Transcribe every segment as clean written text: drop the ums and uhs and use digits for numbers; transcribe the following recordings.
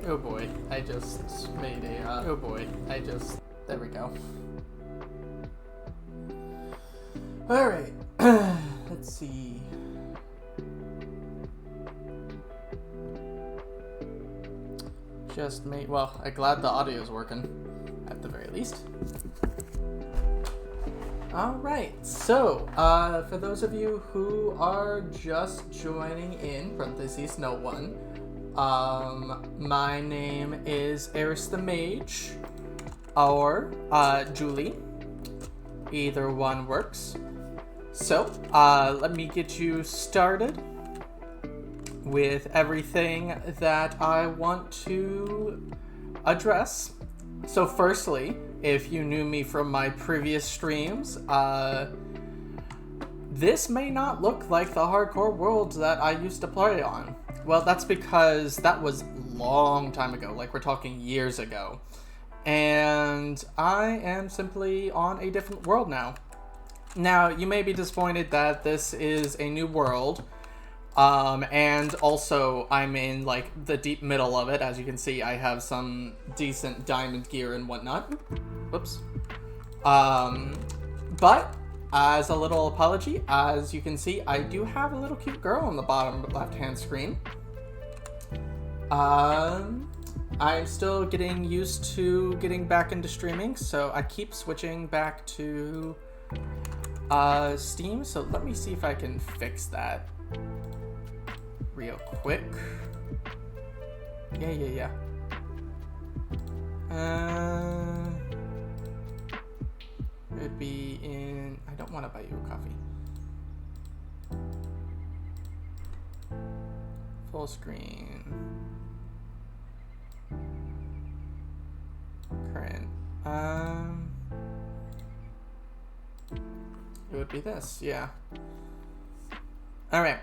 Oh boy, I just made a, oh boy, there we go. Alright, let's see. Well, I'm glad the audio's working, at the very least. Alright, so, for those of you who are just joining in, parentheses, no one, my name is Eris the Mage, or, Julie. Either one works. So, let me get you started with everything that I want to address. So firstly, if you knew me from my previous streams, this may not look like the hardcore world that I used to play on. Well, that's because that was a long time ago, like we're talking years ago. And I am simply on a different world now. Now, you may be disappointed that this is a new world, and also I'm in, like, the deep middle of it. As you can see, I have some decent diamond gear and whatnot. Whoops. But, as a little apology, as you can see, I do have a little cute girl on the bottom left-hand screen. I'm still getting used to getting back into streaming, so I keep switching back to Steam, so let me see if I can fix that real quick. Yeah. It'd be in... I don't want to buy you a coffee. Full screen. Current. It would be this, yeah. Alright,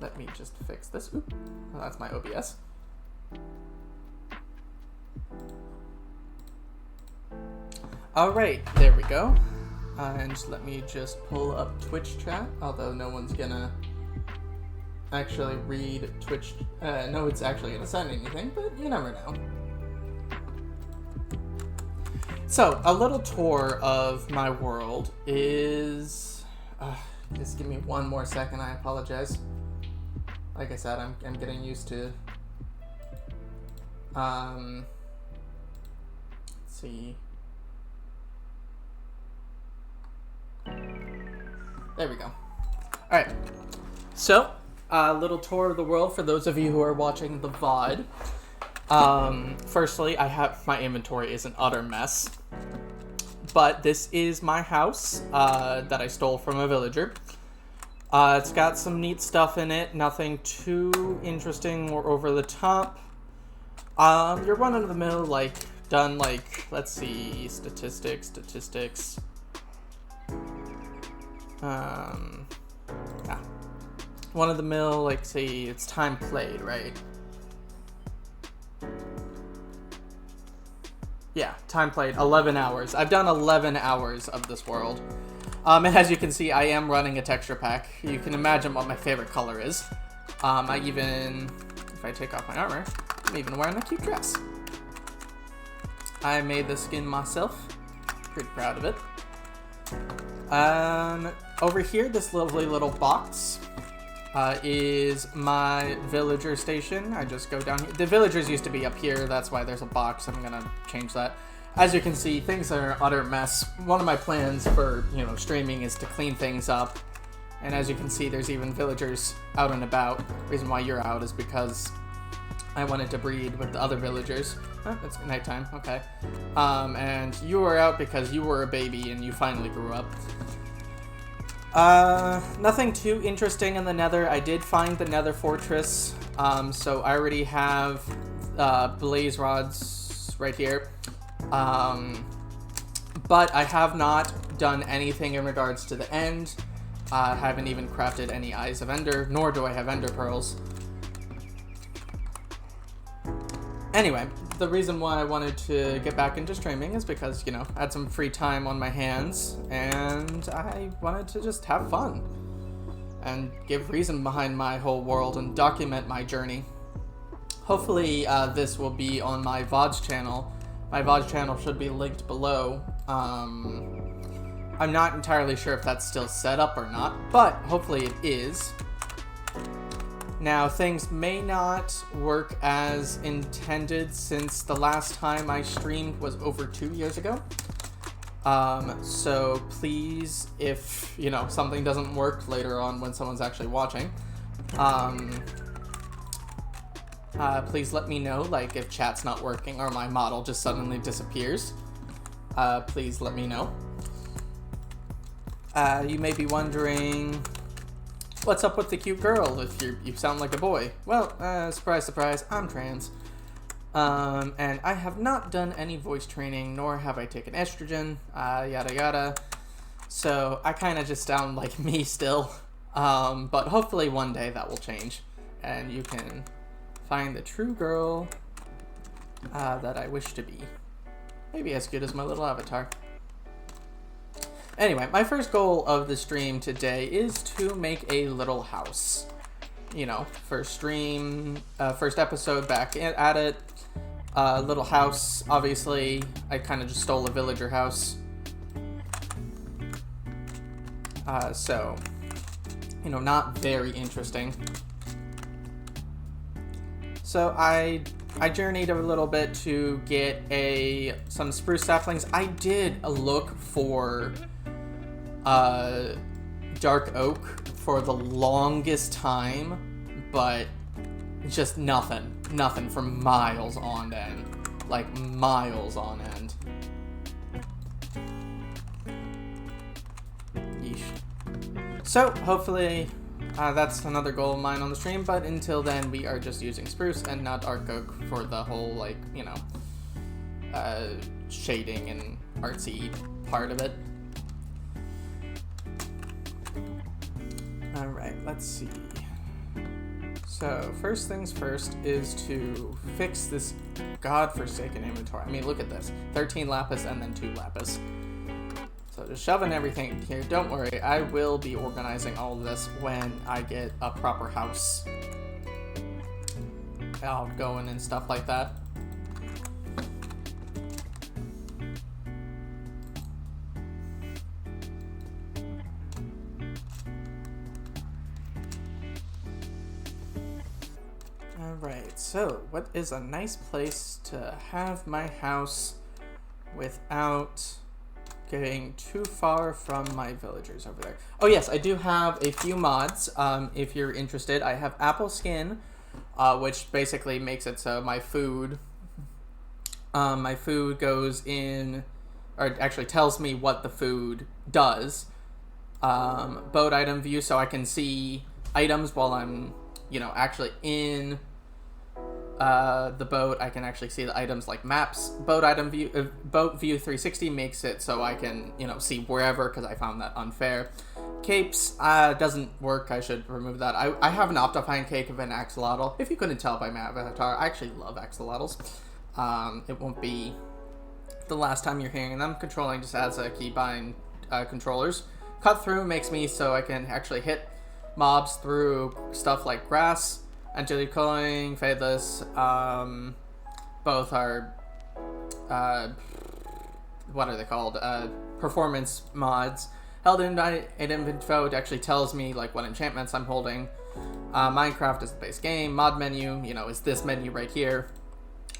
let me just fix this. Oop, well, that's my OBS. Alright, there we go. And let me just pull up Twitch chat, although no one's gonna actually read Twitch. No one's actually gonna send anything, but you never know. So, a little tour of my world is... just give me one more second, I apologize. Like I said, I'm getting used to... let's see... There we go. Alright, so, a little tour of the world for those of you who are watching the VOD. Firstly, my inventory is an utter mess. But this is my house that I stole from a villager. It's got some neat stuff in it, nothing too interesting or over the top. You're run-of-the-mill, let's see, statistics. Yeah. One-of-the-mill, say, it's time played, right? Yeah, time played, 11 hours. I've done 11 hours of this world. And as you can see, I am running a texture pack. You can imagine what my favorite color is. If I take off my armor, I'm even wearing a cute dress. I made the skin myself. Pretty proud of it. Over here, this lovely little box is my villager station. I just go down here. The villagers used to be up here, that's why there's a box. I'm gonna change that. As you can see, things are an utter mess. One of my plans for, streaming is to clean things up. And as you can see, there's even villagers out and about. The reason why you're out is because I wanted to breed with the other villagers. Oh, it's nighttime, okay. And you were out because you were a baby and you finally grew up. Nothing too interesting in the Nether. I did find the Nether fortress, so I already have blaze rods right here. But I have not done anything in regards to the end. I haven't even crafted any Eyes of Ender, nor do I have Ender Pearls. Anyway, the reason why I wanted to get back into streaming is because, I had some free time on my hands, and I wanted to just have fun. And give reason behind my whole world and document my journey. hopefully this will be on my VODs channel. My VODs channel should be linked below. I'm not entirely sure if that's still set up or not, but hopefully it is. Now, things may not work as intended since the last time I streamed was over 2 years ago. So please, if, you know, something doesn't work later on when someone's actually watching, please let me know, like, if chat's not working or my model just suddenly disappears. Please let me know. You may be wondering, what's up with the cute girl if you sound like a boy? Well, surprise, surprise, I'm trans. And I have not done any voice training, nor have I taken estrogen, yada yada. So I kind of just sound like me still. But hopefully one day that will change, and you can find the true girl that I wish to be. Maybe as good as my little avatar. Anyway, my first goal of the stream today is to make a little house. You know, first stream, first episode back at it. Little house, obviously. I kind of just stole a villager house. So, you know, not very interesting. So I journeyed a little bit to get some spruce saplings. I did look for dark oak for the longest time, but just nothing for miles on end, like miles on end. Yeesh. So hopefully that's another goal of mine on the stream, but until then we are just using spruce and not dark oak for the whole, like, you know, shading and artsy part of it. Alright, let's see. So, first things first is to fix this godforsaken inventory. I mean, look at this. 13 lapis and then 2 lapis. So just shoving everything here. Don't worry, I will be organizing all of this when I get a proper house. I'll go in and stuff like that. Alright, so what is a nice place to have my house without getting too far from my villagers over there? Oh yes, I do have a few mods, if you're interested. I have apple skin, which basically makes it so my food goes in, or actually tells me what the food does. Boat item view, so I can see items while I'm, you know, actually in the boat. I can actually see the items like maps. Boat item view, boat view 360 makes it so I can, you know, see wherever, because I found that unfair. Capes doesn't work. I should remove that. I have an Optifine cake of an axolotl. If you couldn't tell by my avatar, I actually love axolotls. It won't be the last time you're hearing them. Controlling just adds a keybind controllers. Cut through makes me so I can actually hit mobs through stuff like grass. Anti-coiling, fadeless, both are, what are they called? Performance mods. Held in info, it actually tells me like what enchantments I'm holding. Minecraft is the base game. Mod menu, you know, is this menu right here.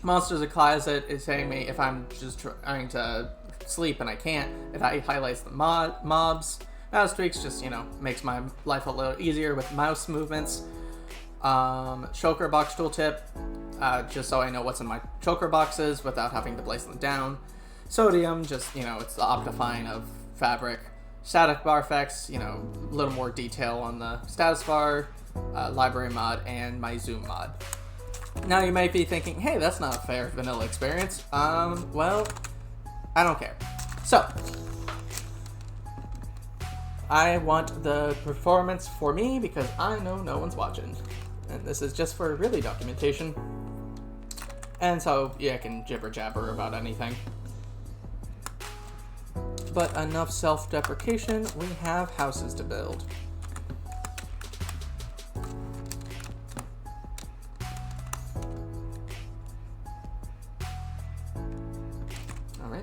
Monsters of Closet is saying me if I'm just trying to sleep and I can't, it highlights the mobs. Mouse tweaks just, you know, makes my life a little easier with mouse movements. Shulker box tooltip, just so I know what's in my shulker boxes without having to place them down. Sodium, just, you know, it's the Optifine of fabric. Static bar effects, you know, a little more detail on the status bar, library mod, and my zoom mod. Now you might be thinking, hey, that's not a fair vanilla experience. Well, I don't care. So, I want the performance for me because I know no one's watching. And this is just for really documentation. And so, yeah, I can jibber jabber about anything. But enough self-deprecation, we have houses to build.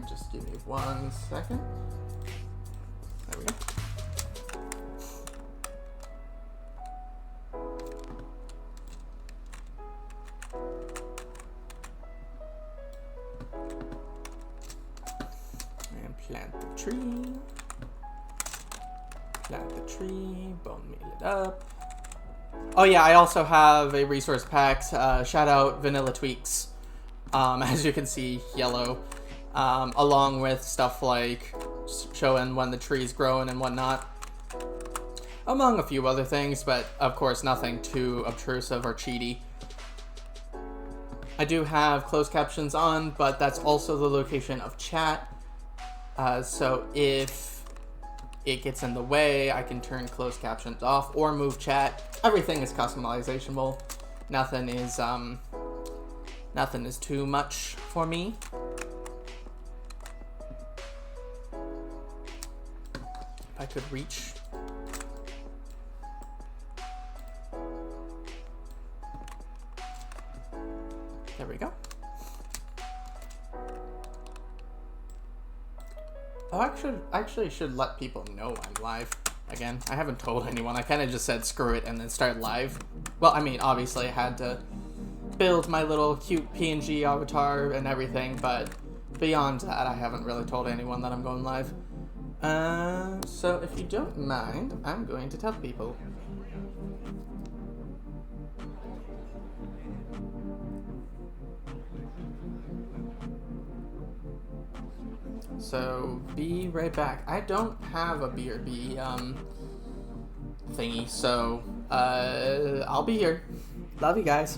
Alright, just give me 1 second. There we go. And plant the tree. Plant the tree, bone meal it up. Oh yeah, I also have a resource pack. Shout out Vanilla Tweaks. As you can see, yellow. Along with stuff like showing when the tree's growing and whatnot. Among a few other things, but of course nothing too obtrusive or cheaty. I do have closed captions on, but that's also the location of chat. So if it gets in the way, I can turn closed captions off or move chat. Everything is customizable. Nothing is too much for me. If I could reach. There we go. Oh, actually should let people know I'm live. Again, I haven't told anyone. I kind of just said screw it and then started live. Well, I mean, obviously I had to build my little cute PNG avatar and everything, but beyond that, I haven't really told anyone that I'm going live. So if you don't mind, I'm going to tell people. So, be right back. I don't have a BRB, thingy, so, I'll be here. Love you guys.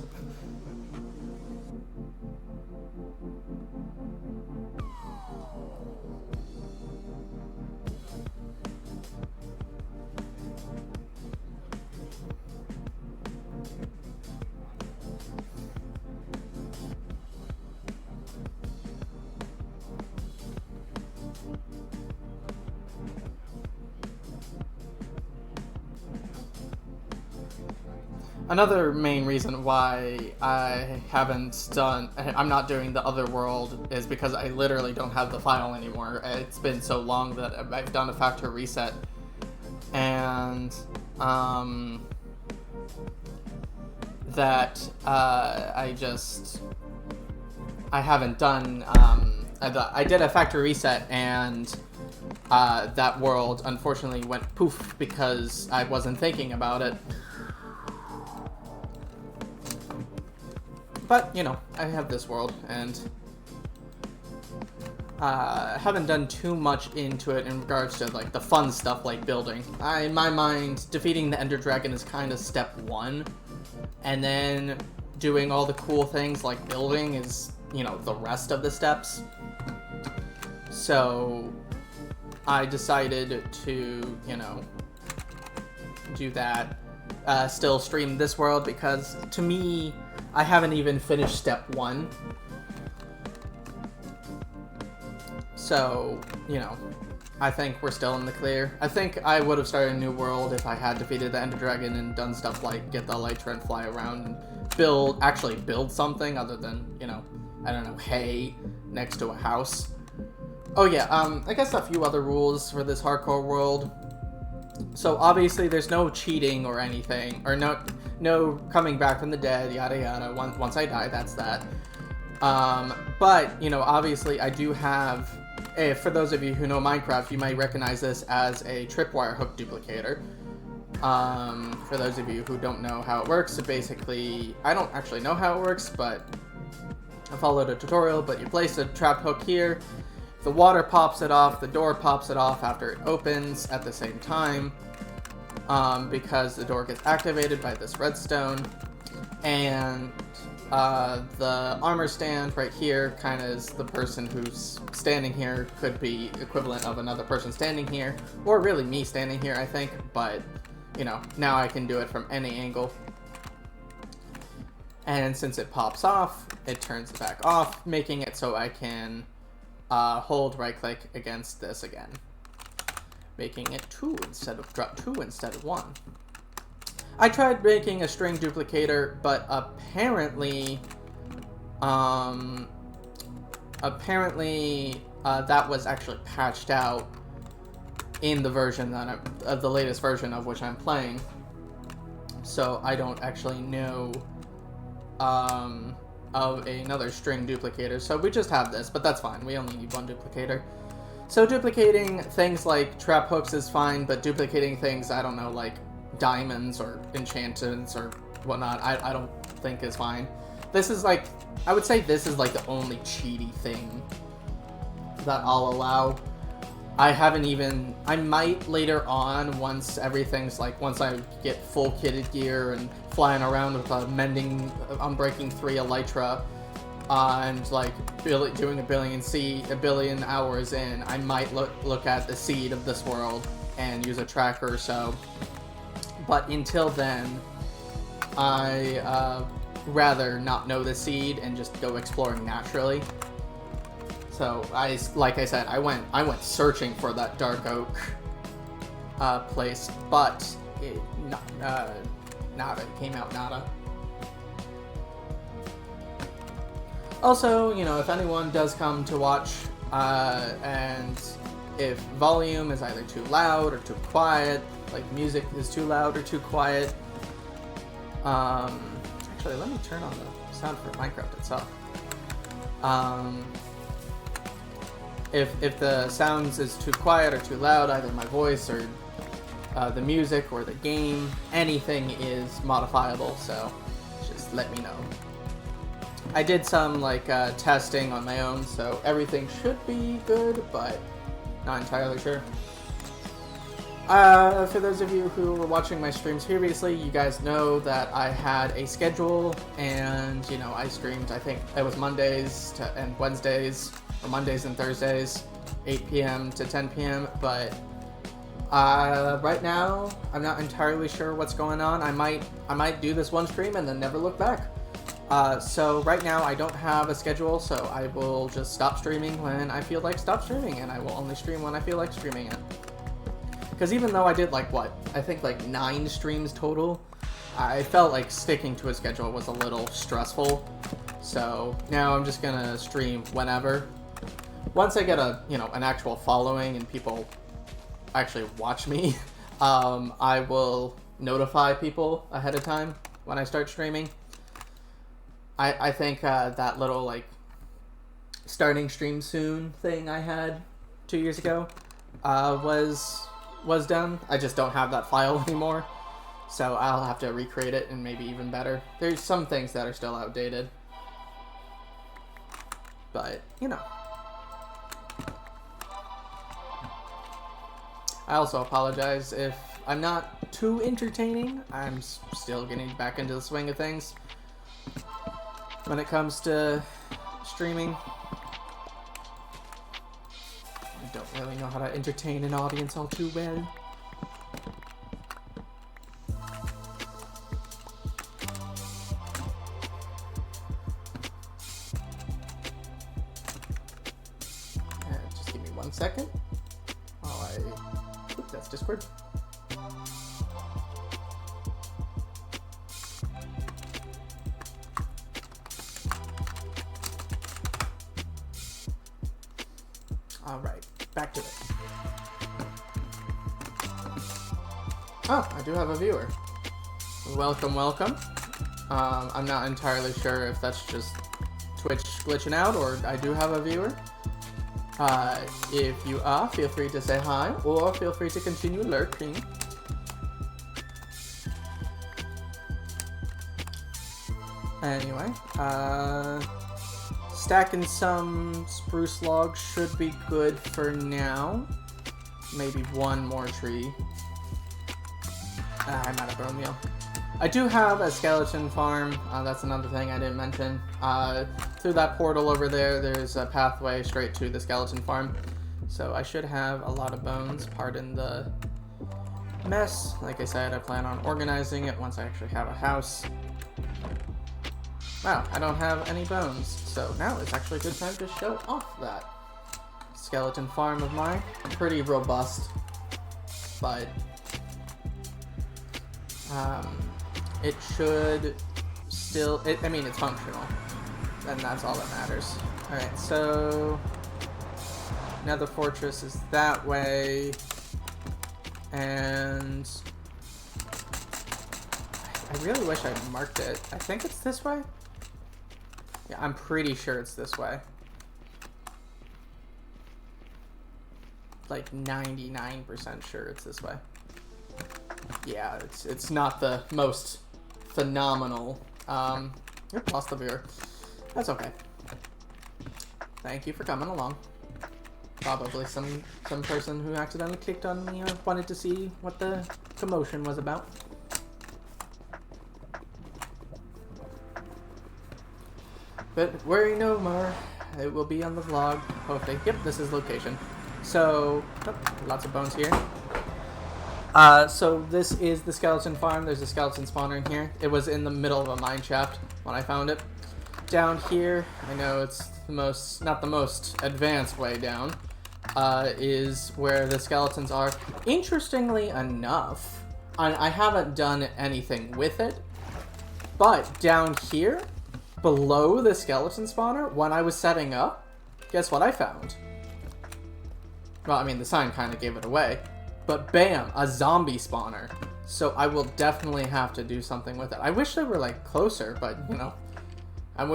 Another main reason why I'm not doing the other world is because I literally don't have the file anymore. It's been so long that I've done a factory reset. And, I haven't done, I did a factory reset and, that world unfortunately went poof because I wasn't thinking about it. But, you know, I have this world, and haven't done too much into it in regards to, like, the fun stuff like building. In my mind, defeating the Ender Dragon is kind of step one, and then doing all the cool things like building is, you know, the rest of the steps. So, I decided to, you know, do that. Still stream this world because, to me, I haven't even finished step one. So, you know, I think we're still in the clear. I think I would have started a new world if I had defeated the Ender Dragon and done stuff like get the Elytra and fly around and actually build something other than, you know, I don't know, hay next to a house. Oh yeah, I guess a few other rules for this hardcore world. So obviously there's no cheating or anything, or no coming back from the dead, yada yada, once I die, that's that. But, you know, obviously I do have, for those of you who know Minecraft, you might recognize this as a tripwire hook duplicator. For those of you who don't know how it works, it basically, I don't actually know how it works, but I followed a tutorial, but you place a trap hook here. The water pops it off, the door pops it off after it opens at the same time, because the door gets activated by this redstone, and the armor stand right here kind of is the person who's standing here, could be equivalent of another person standing here, or really me standing here, I think, but, you know, now I can do it from any angle. And since it pops off, it turns it back off, making it so I can hold right click against this again, making it 2 instead of 1. I tried making a string duplicator, but apparently that was actually patched out in the version that the latest version of which I'm playing. So I don't actually know of another string duplicator. So we just have this, but that's fine. We only need one duplicator. So duplicating things like trap hooks is fine, but duplicating things, I don't know, like diamonds or enchantments or whatnot, I don't think is fine. This is like, I would say this is like the only cheaty thing that I'll allow. I haven't even, I might later on, once everything's like, once I get full kitted gear and flying around with a mending Unbreaking 3 Elytra, and like doing a billion hours in, I might look at the seed of this world and use a tracker or so. But until then, I rather not know the seed and just go exploring naturally. So like I said, I went searching for that dark oak place, but it nada. It came out nada. Also, you know, if anyone does come to watch, and if volume is either too loud or too quiet, like music is too loud or too quiet, actually, let me turn on the sound for Minecraft itself. If the sounds is too quiet or too loud, either my voice or the music or the game, anything is modifiable, so just let me know. I did some like testing on my own, so everything should be good, but not entirely sure. For those of you who were watching my streams previously, you guys know that I had a schedule, and you know, I streamed, I think it was Mondays and Wednesdays, or Mondays and Thursdays, 8 p.m. to 10 p.m., but right now, I'm not entirely sure what's going on. I might do this one stream and then never look back. So right now I don't have a schedule, so I will just stop streaming when I feel like stop streaming, and I will only stream when I feel like streaming it. Because even though I did like, I think like 9 streams total, I felt like sticking to a schedule was a little stressful. So now I'm just gonna stream whenever. Once I get an actual following and people actually watch me, I will notify people ahead of time when I start streaming. I think that little like starting stream soon thing I had 2 years ago was done. I just don't have that file anymore, so I'll have to recreate it and maybe even better. There's some things that are still outdated, but you know. I also apologize if I'm not too entertaining. I'm still getting back into the swing of things when it comes to streaming. I don't really know how to entertain an audience all too well. Just give me 1 second while I... Oop, that's Discord. Alright, back to it. Oh, I do have a viewer. Welcome, welcome. I'm not entirely sure if that's just Twitch glitching out or I do have a viewer. If you are, feel free to say hi or feel free to continue lurking. Anyway, stacking some spruce logs should be good for now. Maybe one more tree. I'm out of bone meal. I do have a skeleton farm. That's another thing I didn't mention. Through that portal over there, there's a pathway straight to the skeleton farm. So I should have a lot of bones. Pardon the mess. Like I said, I plan on organizing it once I actually have a house. Wow, I don't have any bones, so now is actually a good time to show off that skeleton farm of mine. Pretty robust, but it should still, I mean, it's functional, and that's all that matters. Alright, so Nether Fortress is that way. And I really wish I marked it. I think it's this way. Yeah, I'm pretty sure it's this way. Like 99% sure it's this way. Yeah, it's not the most phenomenal. Oop, lost the viewer. That's okay. Thank you for coming along. Probably some person who accidentally clicked on me or wanted to see what the commotion was about. But worry no more. It will be on the vlog. Hopefully. Yep, this is location. So, oh, lots of bones here. So this is the skeleton farm. There's a skeleton spawner in here. It was in the middle of a mine shaft when I found it. Down here, I know it's the most, not the most advanced way down, is where the skeletons are. Interestingly enough, I haven't done anything with it, but down here, below the skeleton spawner, when I was setting up, guess what I found? Well, I mean, the sign kind of gave it away. But bam, a zombie spawner. So I will definitely have to do something with it. I wish they were like closer, but you know, I'm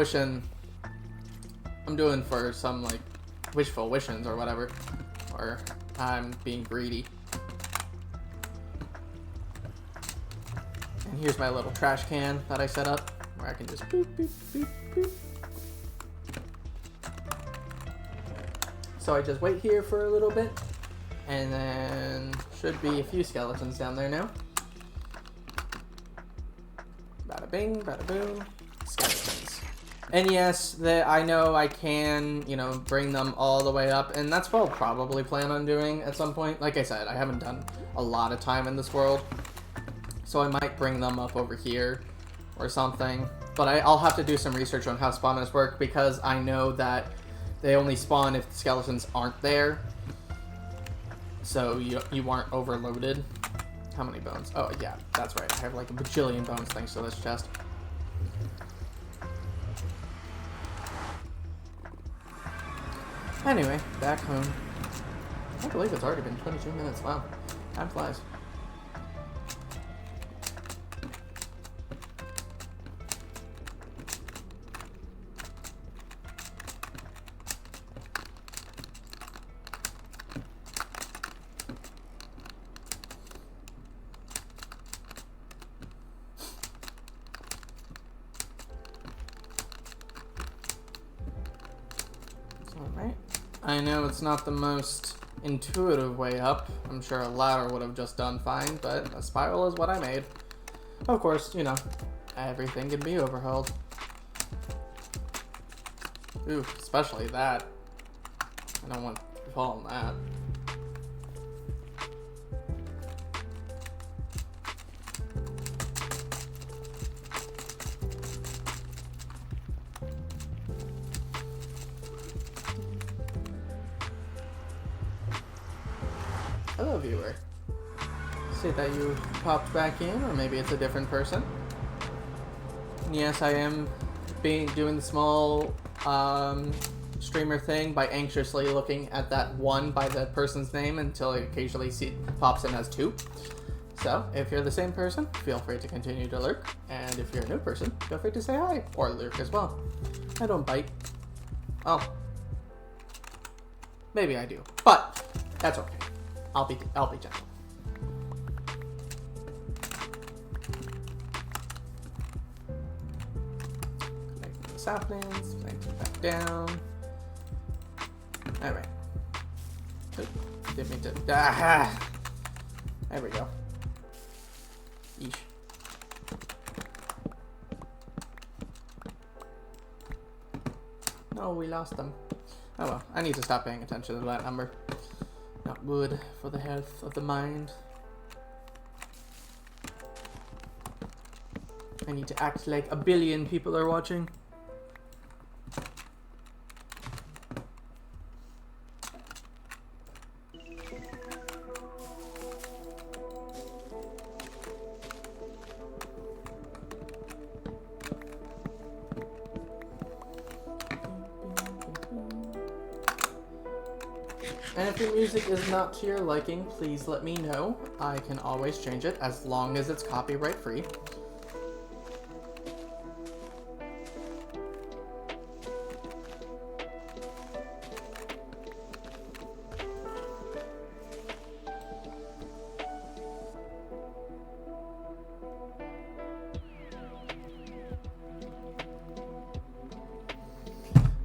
doing for some like wishful wishings or whatever. Or I'm being greedy. And here's my little trash can that I set up where I can just boop, boop, boop, boop. So I just wait here for a little bit. And then should be a few skeletons down there now. Bada bing, bada boom. Skeletons. And yes, I know I can, you know, bring them all the way up. And that's what I'll probably plan on doing at some point. Like I said, I haven't done a lot of time in this world. So I might bring them up over here or something. But I'll have to do some research on how spawners work, because I know that they only spawn if the skeletons aren't there. So you aren't overloaded. How many bones? Oh yeah, that's right. I have like a bajillion bones thanks to this chest. Anyway, back home. I can't believe it's already been 22 minutes. Wow, time flies. Alright. I know it's not the most intuitive way up. I'm sure a ladder would have just done fine, but a spiral is what I made. Of course, you know, everything can be overhauled. Ooh, especially that. I don't want to fall on that. Hello, viewer. See that you popped back in, or maybe it's a different person. And yes, I am doing the small streamer thing by anxiously looking at that one by the person's name until it occasionally pops in as two. So, if you're the same person, feel free to continue to lurk. And if you're a new person, feel free to say hi, or lurk as well. I don't bite. Oh. Maybe I do, but that's okay. I'll be gentle. Connecting the saplings, connecting back down. Alright. Didn't mean to. Ah! There we go. Yeesh. No, we lost them. Oh well, I need to stop paying attention to that number. Not good for the health of the mind. I need to act like a billion people are watching. And if your music is not to your liking, please let me know. I can always change it as long as it's copyright free.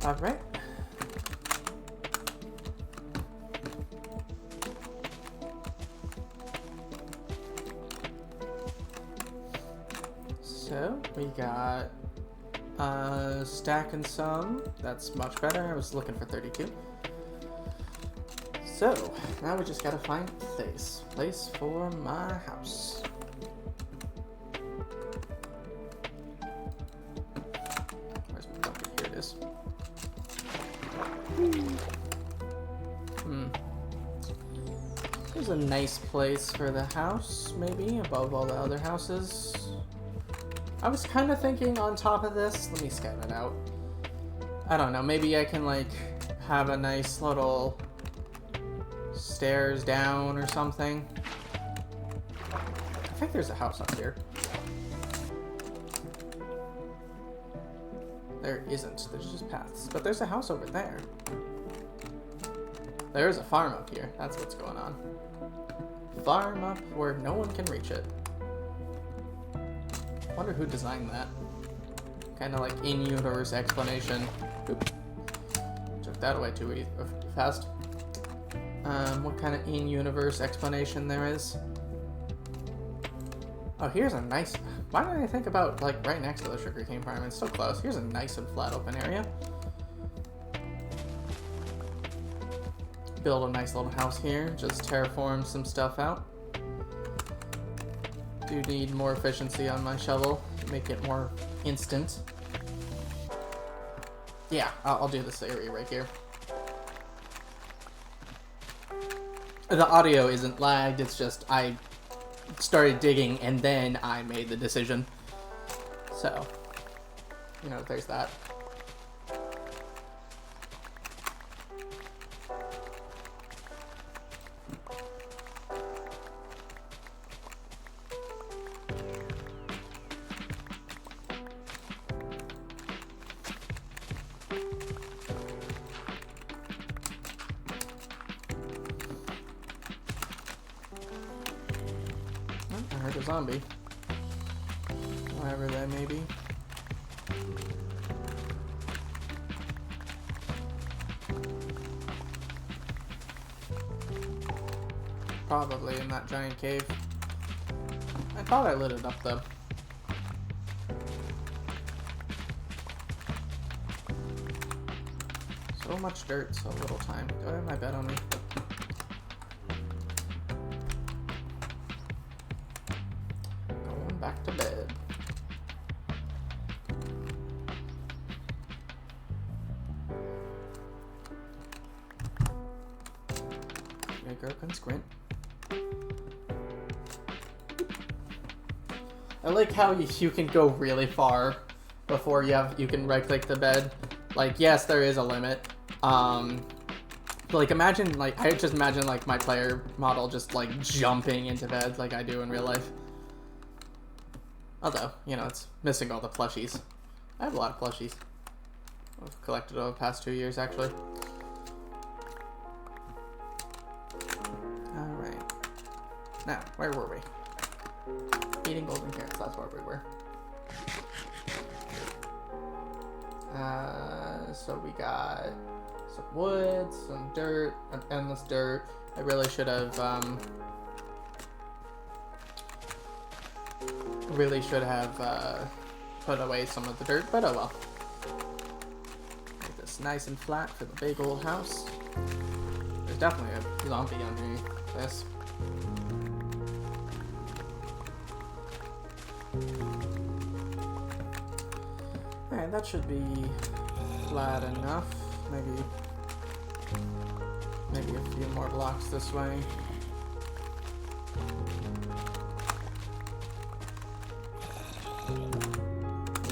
All right. So we got stack and some. That's much better. I was looking for 32. So now we just gotta find place for my house. Where's my bucket? Here it is. Here's a nice place for the house, maybe, above all the other houses. I was kind of thinking on top of this. Let me scout it out. I don't know, maybe I can, like, have a nice little stairs down or something. I think there's a house up here. There isn't. There's just paths. But there's a house over there. There is a farm up here. That's what's going on. Farm up where no one can reach it. Wonder who designed that. Kind of like in-universe explanation. Oop. Took that away too fast. What kind of in-universe explanation there is? Oh, here's a nice... Why didn't I think about, like, right next to the sugarcane farm? It's so close. Here's a nice and flat open area. Build a nice little house here. Just terraform some stuff out. Do need more efficiency on my shovel to make it more instant. Yeah, I'll do this area right here. The audio isn't lagged, it's just I started digging and then I made the decision. So, you know, there's that. I heard a zombie. Whatever that may be. Probably in that giant cave. I thought I lit it up though. So much dirt, so little time. Do I have my bed on me? Going back to bed. Yeah, girl can squint. I like how you can go really far before you can right click the bed. Like, yes, there is a limit. But like, imagine, like, I just imagine, like, my player model just, like, jumping into bed like I do in real life. Although, you know, it's missing all the plushies. I have a lot of plushies. I've collected over the past 2 years, actually. Alright. Now, where were we? Eating golden carrots, that's where we were. So we got some wood, some dirt, endless dirt. I really should have, put away some of the dirt, but oh well. Make this nice and flat for the big old house. There's definitely a zombie underneath this. Alright, that should be flat enough. Maybe a few more blocks this way.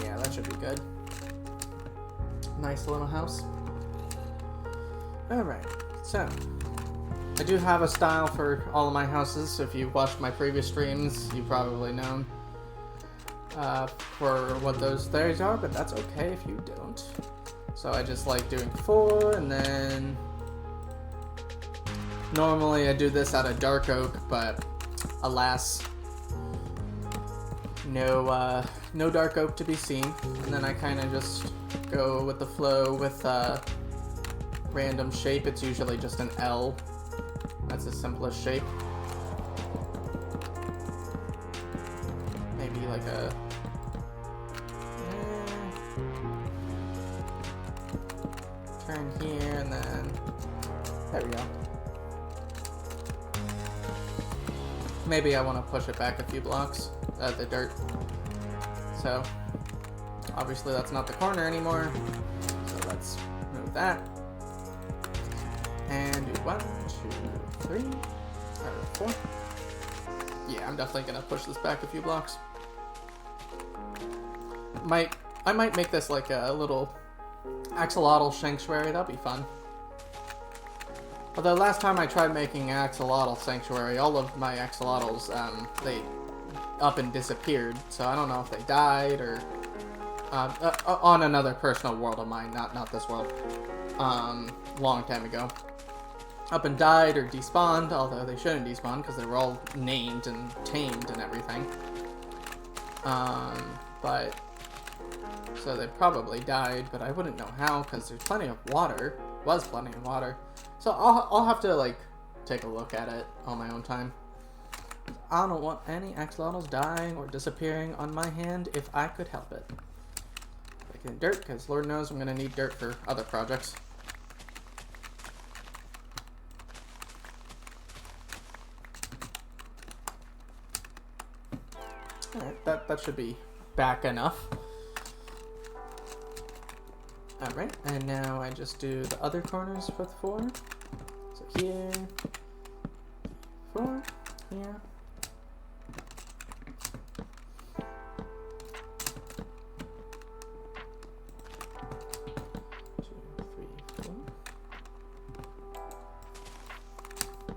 Yeah, that should be good. Nice little house. Alright, so I do have a style for all of my houses. If you've watched my previous streams, you've probably known for what those stairs are, but that's okay if you don't. So I just like doing 4, and then normally I do this out of dark oak, but alas, no dark oak to be seen. And then I kind of just go with the flow with random shape. It's usually just an L. That's the simplest shape. Maybe like a... turn here, and then... there we go. Maybe I want to push it back a few blocks, the dirt. So, obviously that's not the corner anymore. So let's move that. And do 1, 2, 3, or 4. Yeah, I'm definitely gonna push this back a few blocks. I might make this like a little axolotl sanctuary. That'd be fun. Although last time I tried making an axolotl sanctuary, all of my axolotls they up and disappeared. So I don't know if they died or on another personal world of mine, not this world. Long time ago. Up and died or despawned, although they shouldn't despawn because they were all named and tamed and everything. But so they probably died, but I wouldn't know how because there's plenty of water. Was plenty of water, so I'll have to like take a look at it on my own time. I don't want any axolotls dying or disappearing on my hand if I could help it. Like in dirt, because Lord knows I'm gonna need dirt for other projects. Alright, that should be back enough. Alright, and now I just do the other corners with 4. So here, 4, here. 2, 3, 4.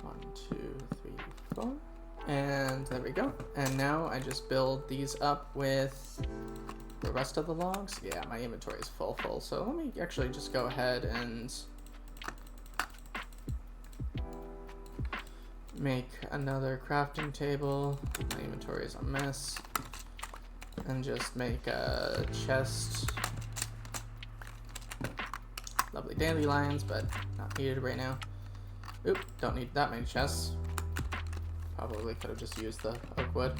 1, 2, 3, 4. And there we go. And now I just build these up with the rest of the logs. Yeah, my inventory is full, so let me actually just go ahead and make another crafting table. My inventory is a mess. And just make a chest. Lovely dandelions, but not needed right now. Oop, don't need that many chests. Probably could have just used the oak wood.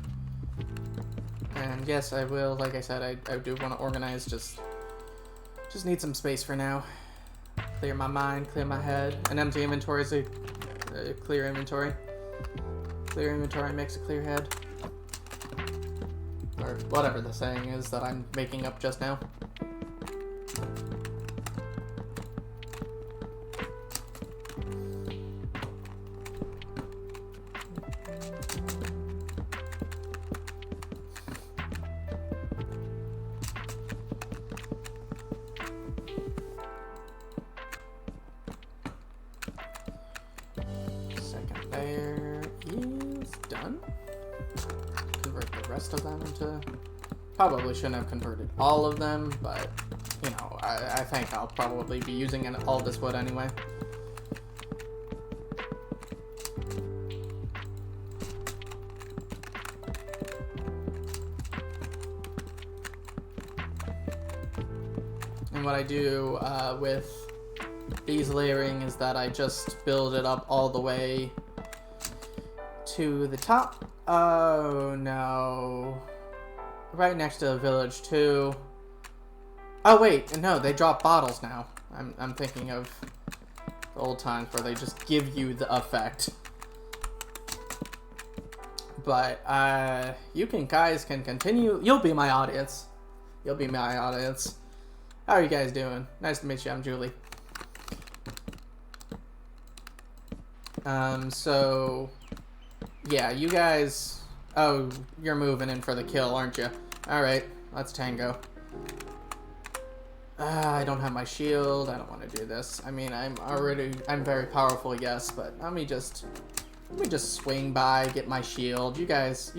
And yes, I will, like I said, I do want to organize, just need some space for now. Clear my mind, clear my head. An empty inventory is a clear inventory. Clear inventory makes a clear head. Or whatever the saying is that I'm making up just now. Probably shouldn't have converted all of them, but, you know, I think I'll probably be using all this wood anyway. And what I do with these layering is that I just build it up all the way to the top. Oh, no. Right next to the village too. Oh wait, no, they drop bottles now. I'm thinking of the old times where they just give you the effect. But you guys can continue. You'll be my audience. You'll be my audience. How are you guys doing? Nice to meet you. I'm Julie. So yeah, you guys. Oh, you're moving in for the kill, aren't you? Alright, let's tango. I don't have my shield. I don't want to do this. I mean, I'm very powerful, yes, but let me just swing by, get my shield. You guys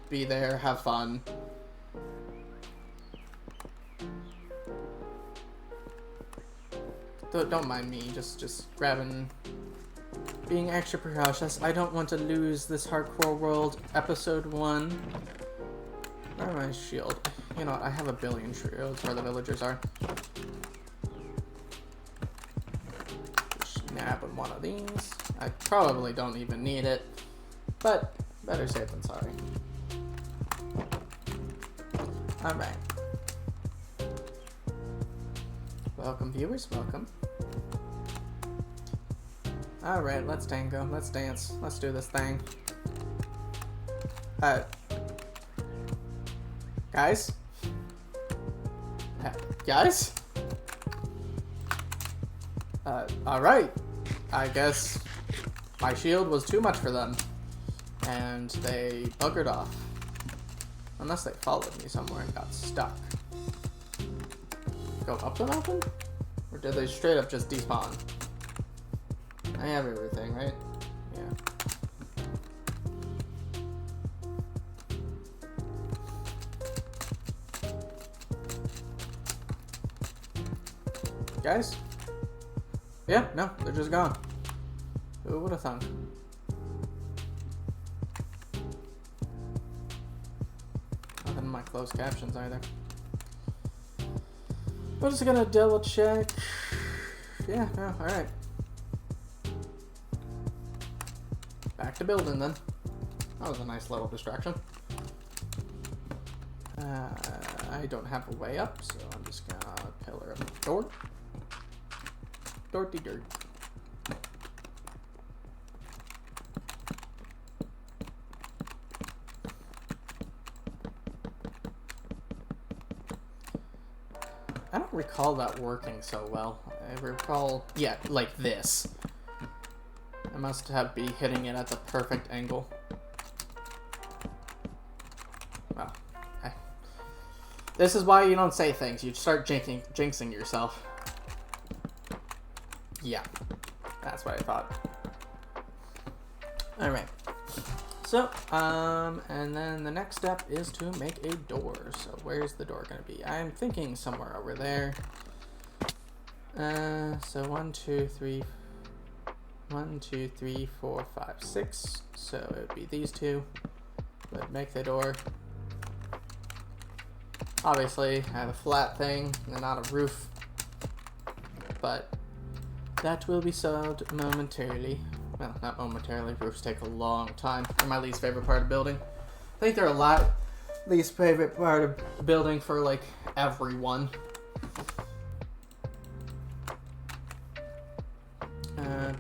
be there, have fun. Don't mind me, just grabbing, being extra precautious. I don't want to lose this Hardcore World episode 1. Where's my shield? You know what, I have a billion shields where the villagers are. Snap one of these. I probably don't even need it, but better safe than sorry. Alright. Welcome, viewers, welcome. Alright, let's tango, let's dance, let's do this thing. Guys? Guys? Alright. I guess my shield was too much for them, and they buggered off. Unless they followed me somewhere and got stuck. Go up the mountain? Or did they straight up just despawn? I have everything, right? Yeah. Guys? Yeah, no, they're just gone. Who would have thunk? Nothing in my closed captions either. We're just gonna double check. Yeah, no, alright. Back to building then. That was a nice little distraction. I don't have a way up, so I'm just gonna pillar up the door. Dorty dirt. I don't recall that working so well. I recall, yeah, like this. I must have been hitting it at the perfect angle. Well, this is why you don't say things. You start jinxing yourself. Yeah, that's what I thought. Alright. So, and then the next step is to make a door. So where's the door gonna be? I'm thinking somewhere over there. So 1, 2, 3, 4, 5, 6. So it would be these two. Would make the door. Obviously, I have a flat thing and not a roof. But that will be solved momentarily. Well, not momentarily. Roofs take a long time. They're my least favorite part of building. I think they're a lot least favorite part of building for, like, everyone.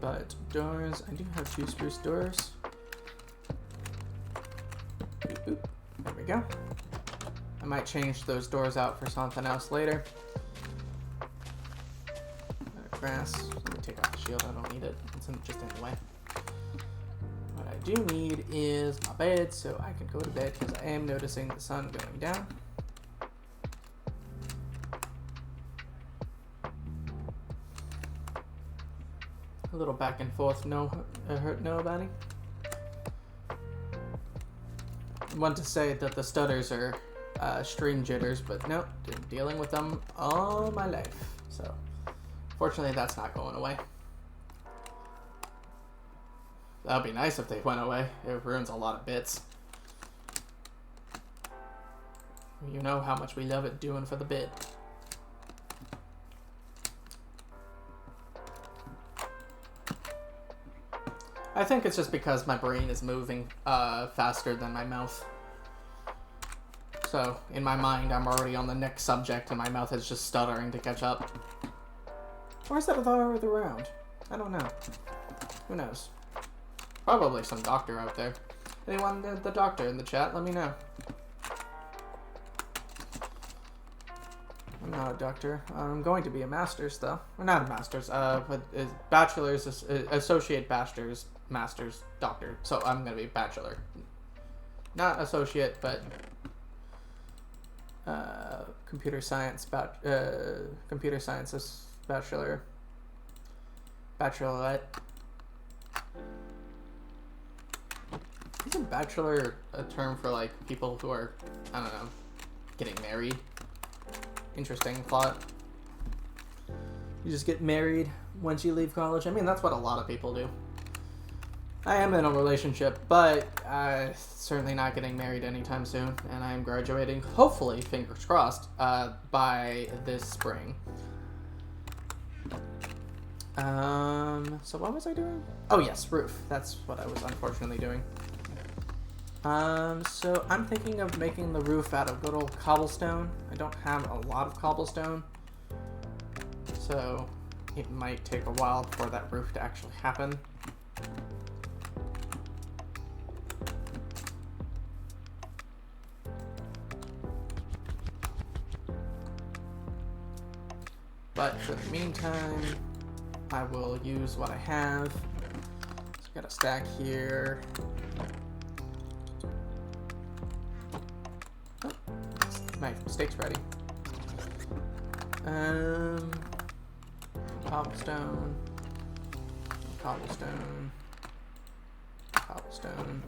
But doors, I do have 2 spruce doors. Oop, there we go. I might change those doors out for something else later. Grass. Let me take off the shield. I don't need it. It's just in the way. What I do need is my bed, so I can go to bed because I am noticing the sun going down. A little back and forth, no hurt nobody. I want to say that the stutters are stream jitters, but nope, been dealing with them all my life. So, fortunately, that's not going away. That'd be nice if they went away. It ruins a lot of bits. You know how much we love it doing for the bit. I think it's just because my brain is moving faster than my mouth. So, in my mind, I'm already on the next subject and my mouth is just stuttering to catch up. Or is that the other way around? I don't know. Who knows? Probably some doctor out there. Anyone the doctor in the chat, let me know. I'm not a doctor. I'm going to be a master's, though. Or not a master's, but bachelor's, associate bachelor's, master's, doctor. So I'm going to be bachelor. Not associate, but computer sciences bachelorette. Isn't bachelor a term for like people who are, I don't know, getting married? Interesting thought. You just get married once you leave college. I mean, that's what a lot of people do. I am in a relationship, but certainly not getting married anytime soon, and I am graduating, hopefully, fingers crossed, by this spring. So what was I doing? Oh yes, roof. That's what I was unfortunately doing. So I'm thinking of making the roof out of good old cobblestone. I don't have a lot of cobblestone, so it might take a while for that roof to actually happen. But for the meantime, I will use what I have. So I've got a stack here. Oh, my steak's ready. Cobblestone, cobblestone, cobblestone.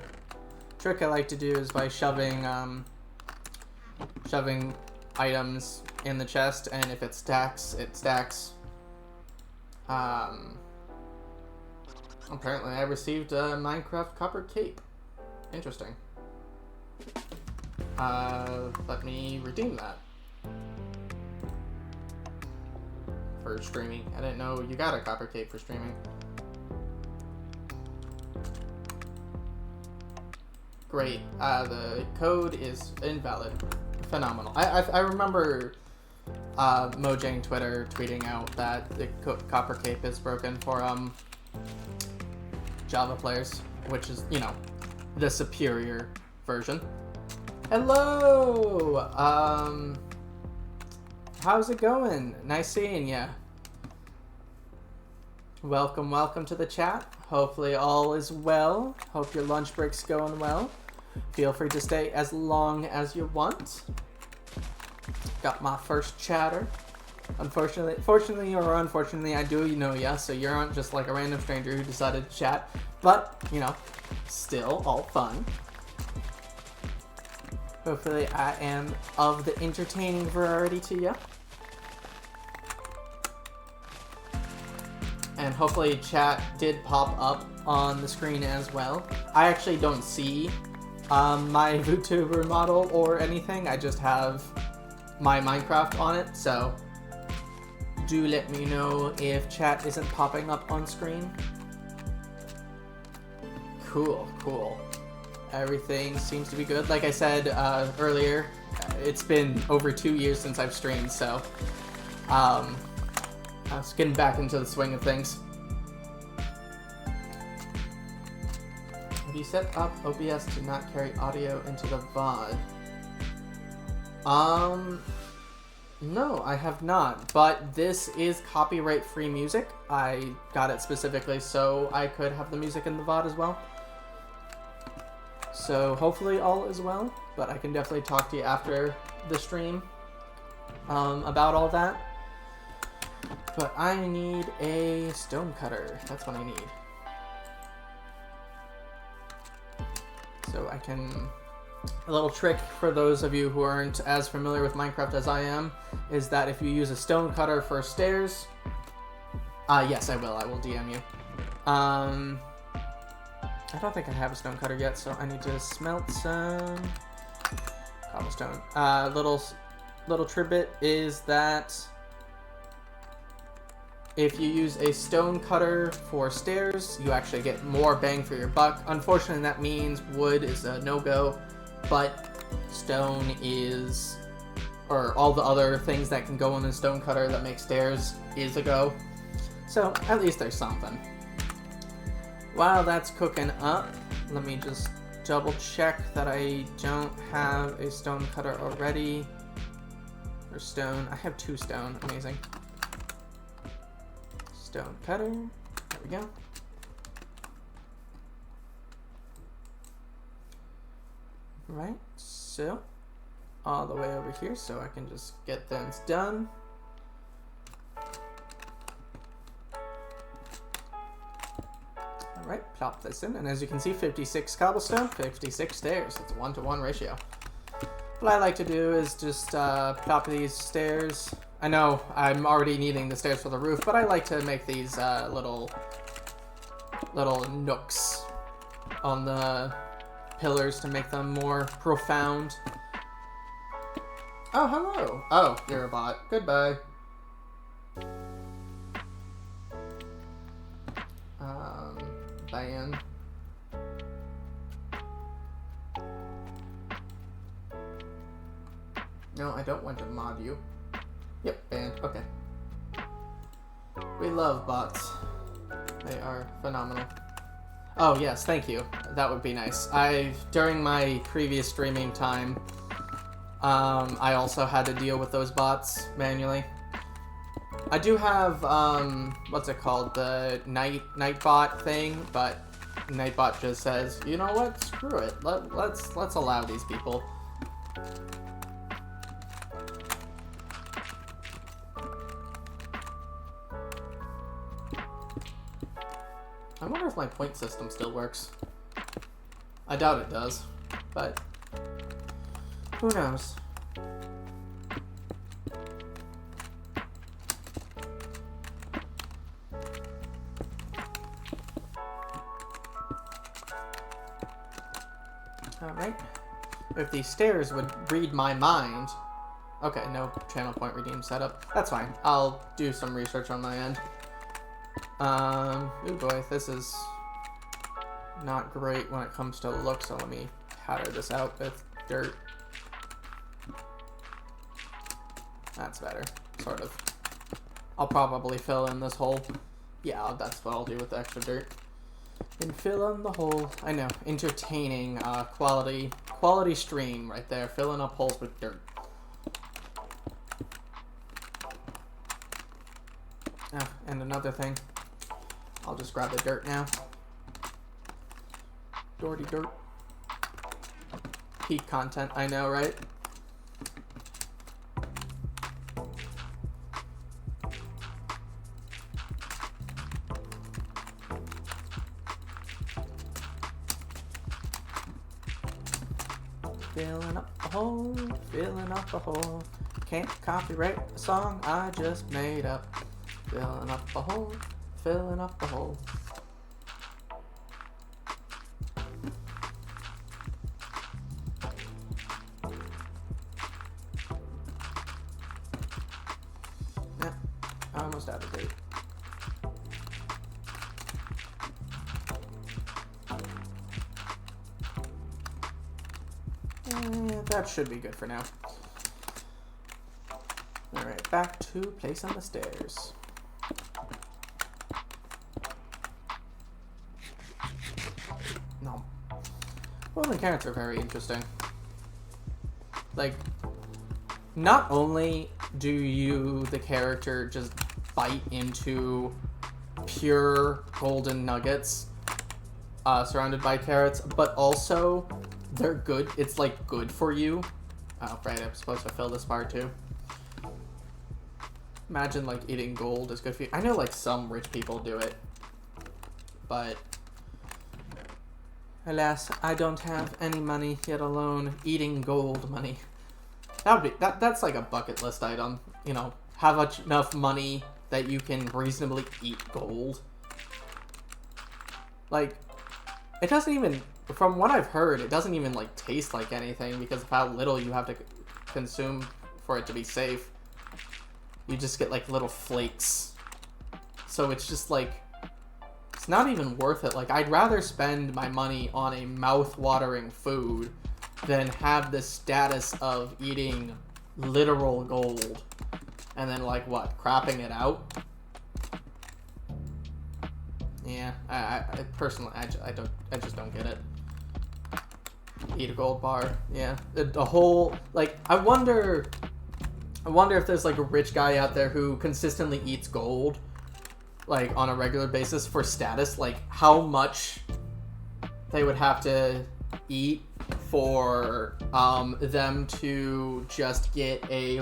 Trick I like to do is by shoving items in the chest, and if it stacks, it stacks. Apparently I received a Minecraft copper cape. Interesting. Let me redeem that for streaming. I didn't know you got a copper cape for streaming. Great. The code is invalid. Phenomenal. I remember Mojang Twitter tweeting out that the copper cape is broken for Java players, which is, you know, the superior version. Hello! How's it going? Nice seeing ya. Welcome to the chat. Hopefully all is well. Hope your lunch break's going well. Feel free to stay as long as you want. Got my first chatter. Fortunately or unfortunately, I do know ya, so you aren't just like a random stranger who decided to chat. But, you know, still all fun. Hopefully I am of the entertaining variety to ya. And hopefully chat did pop up on the screen as well. I actually don't see my VTuber model or anything. I just have my Minecraft on it, so do let me know if chat isn't popping up on screen. Cool. Everything seems to be good. Like I said earlier, it's been over 2 years since I've streamed, so I was getting back into the swing of things. Have you set up OBS to not carry audio into the VOD? No, I have not, but this is copyright-free music. I got it specifically so I could have the music in the VOD as well. So hopefully all is well, but I can definitely talk to you after the stream about all that. But I need a stone cutter. That's what I need. So I can... A little trick for those of you who aren't as familiar with Minecraft as I am is that if you use a stone cutter for stairs... yes, I will. I will DM you. I don't think I have a stone cutter yet, so I need to smelt some cobblestone. Little tidbit is that if you use a stone cutter for stairs, you actually get more bang for your buck. Unfortunately, that means wood is a no-go, but stone is, or all the other things that can go in a stone cutter that make stairs is a go. So at least there's something. While that's cooking up, let me just double check that I don't have a stone cutter already. Or stone. I have 2 stone. Amazing. Stone cutter. There we go. Right. So all the way over here so I can just get things done. Alright, plop this in, and as you can see, 56 cobblestone, 56 stairs. It's a 1-to-1 ratio. What I like to do is just plop these stairs. I know I'm already needing the stairs for the roof, but I like to make these little nooks on the pillars to make them more profound. Oh, hello. Oh, you're a bot. Goodbye. Diane. No, I don't want to mod you. Yep, banned. Okay. We love bots. They are phenomenal. Oh, yes, thank you. That would be nice. During my previous streaming time, I also had to deal with those bots manually. I do have, what's it called? The Nightbot thing, but Nightbot just says, you know what? Screw it. Let's allow these people. I wonder if my point system still works. I doubt it does, but who knows? Alright. If these stairs would read my mind... Okay, no channel point redeem setup. That's fine. I'll do some research on my end. Oh boy, this is not great when it comes to look, so let me pattern this out with dirt. That's better, sort of. I'll probably fill in this hole. Yeah, that's what I'll do with the extra dirt. And fill in the hole. I know, entertaining, quality stream right there, filling up holes with dirt. Ah, and another thing. I'll just grab the dirt now. Dirty dirt. Peak content, I know, right? Filling up a hole, filling up a hole. Can't copyright a song I just made up. Filling up a hole, filling up a hole. Yeah, almost out of date. That should be good for now. Alright, back to place on the stairs. No. Well, the characters are very interesting. Like, not only do you, the character, just bite into pure golden nuggets surrounded by carrots, but also they're good. It's like good for you. Oh, right, I'm supposed to fill this bar too. Imagine like eating gold is good for you. I know like some rich people do it, but alas, I don't have any money, yet alone eating gold money. That would be that's like a bucket list item. You know, have enough money that you can reasonably eat gold. Like, it doesn't even, from what I've heard, it doesn't even like taste like anything because of how little you have to consume for it to be safe. You just get like little flakes. So it's just like, it's not even worth it. Like, I'd rather spend my money on a mouth-watering food than have the status of eating literal gold and then like what, crapping it out? Yeah, I personally, I just don't get it. Eat a gold bar, yeah. The whole, like, I wonder if there's like a rich guy out there who consistently eats gold, like on a regular basis for status, like how much they would have to eat for them to just get a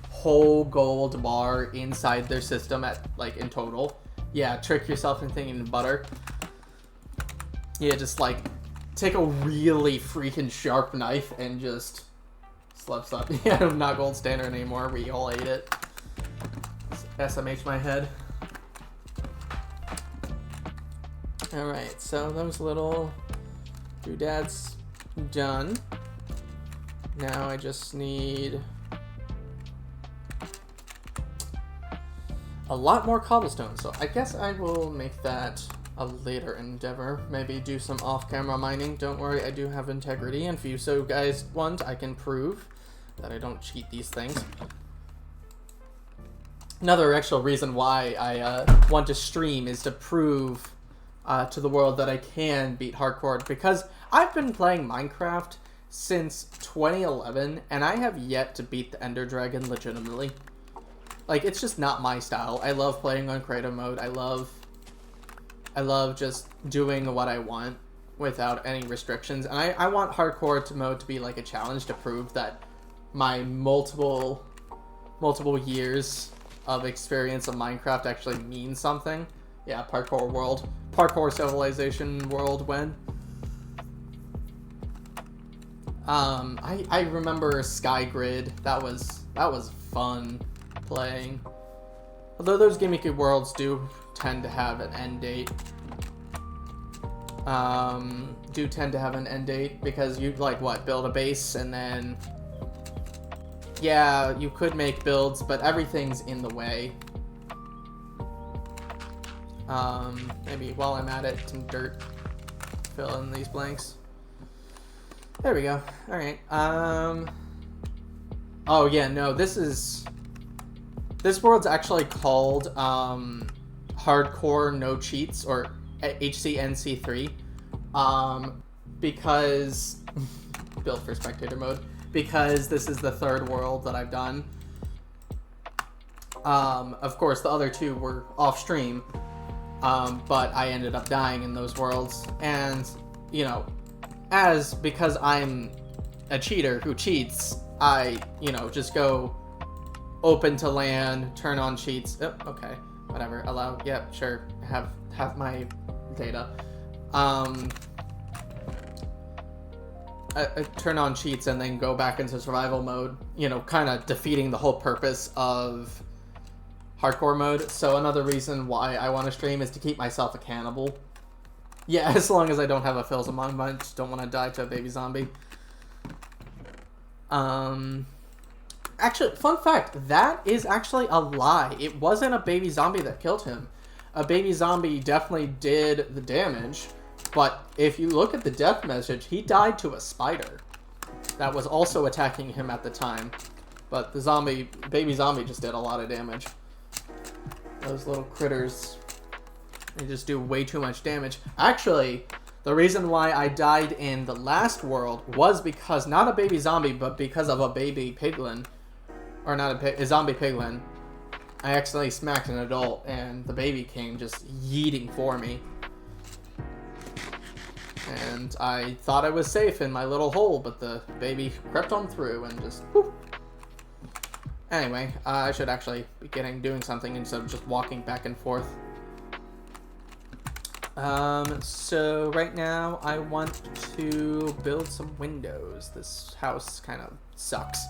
whole gold bar inside their system at, like, in total. Yeah, trick yourself into thinking butter. Yeah, just, like, take a really freaking sharp knife and just slap. Yeah, not gold standard anymore. We all ate it. SMH my head. Alright, so those little doodads done. Now I just need a lot more cobblestone, so I guess I will make that a later endeavor. Maybe do some off-camera mining. Don't worry, I do have integrity, and if you so guys want, I can prove that I don't cheat these things. Another actual reason why I want to stream is to prove to the world that I can beat hardcore, because I've been playing Minecraft since 2011, and I have yet to beat the Ender Dragon legitimately. Like, it's just not my style. I love playing on creative mode. I love just doing what I want without any restrictions. And I want hardcore mode to be like a challenge to prove that my multiple years of experience of Minecraft actually means something. Yeah, parkour civilization world when. I remember Skygrid. That was fun playing. Although those gimmicky worlds do tend to have an end date. Because you, like, what, build a base and then... Yeah, you could make builds, but everything's in the way. Maybe while I'm at it, some dirt. Fill in these blanks. There we go. Alright, oh yeah, no, this world's actually called, Hardcore No Cheats, or HCNC3, because, built for spectator mode, because this is the third world that I've done. Of course, the other two were off-stream, but I ended up dying in those worlds, and, you know, because I'm a cheater who cheats, I, you know, just go open to land, turn on cheats. Oh, okay, whatever. Allow. Yeah, sure. Have my data. Turn on cheats and then go back into survival mode. You know, kind of defeating the whole purpose of hardcore mode. So another reason why I want to stream is to keep myself accountable. Yeah, as long as I don't have a Phil's Among Us, I just don't want to die to a baby zombie. Actually, fun fact, that is actually a lie. It wasn't a baby zombie that killed him. A baby zombie definitely did the damage, but if you look at the death message, he died to a spider that was also attacking him at the time. But the baby zombie just did a lot of damage. Those little critters, they just do way too much damage. Actually, the reason why I died in the last world was because, not a baby zombie, but because of a baby piglin. Or not a zombie piglin. I accidentally smacked an adult, and the baby came just yeeting for me. And I thought I was safe in my little hole, but the baby crept on through and just whoop. Anyway, I should actually be doing something instead of just walking back and forth. So right now I want to build some windows. This house kind of sucks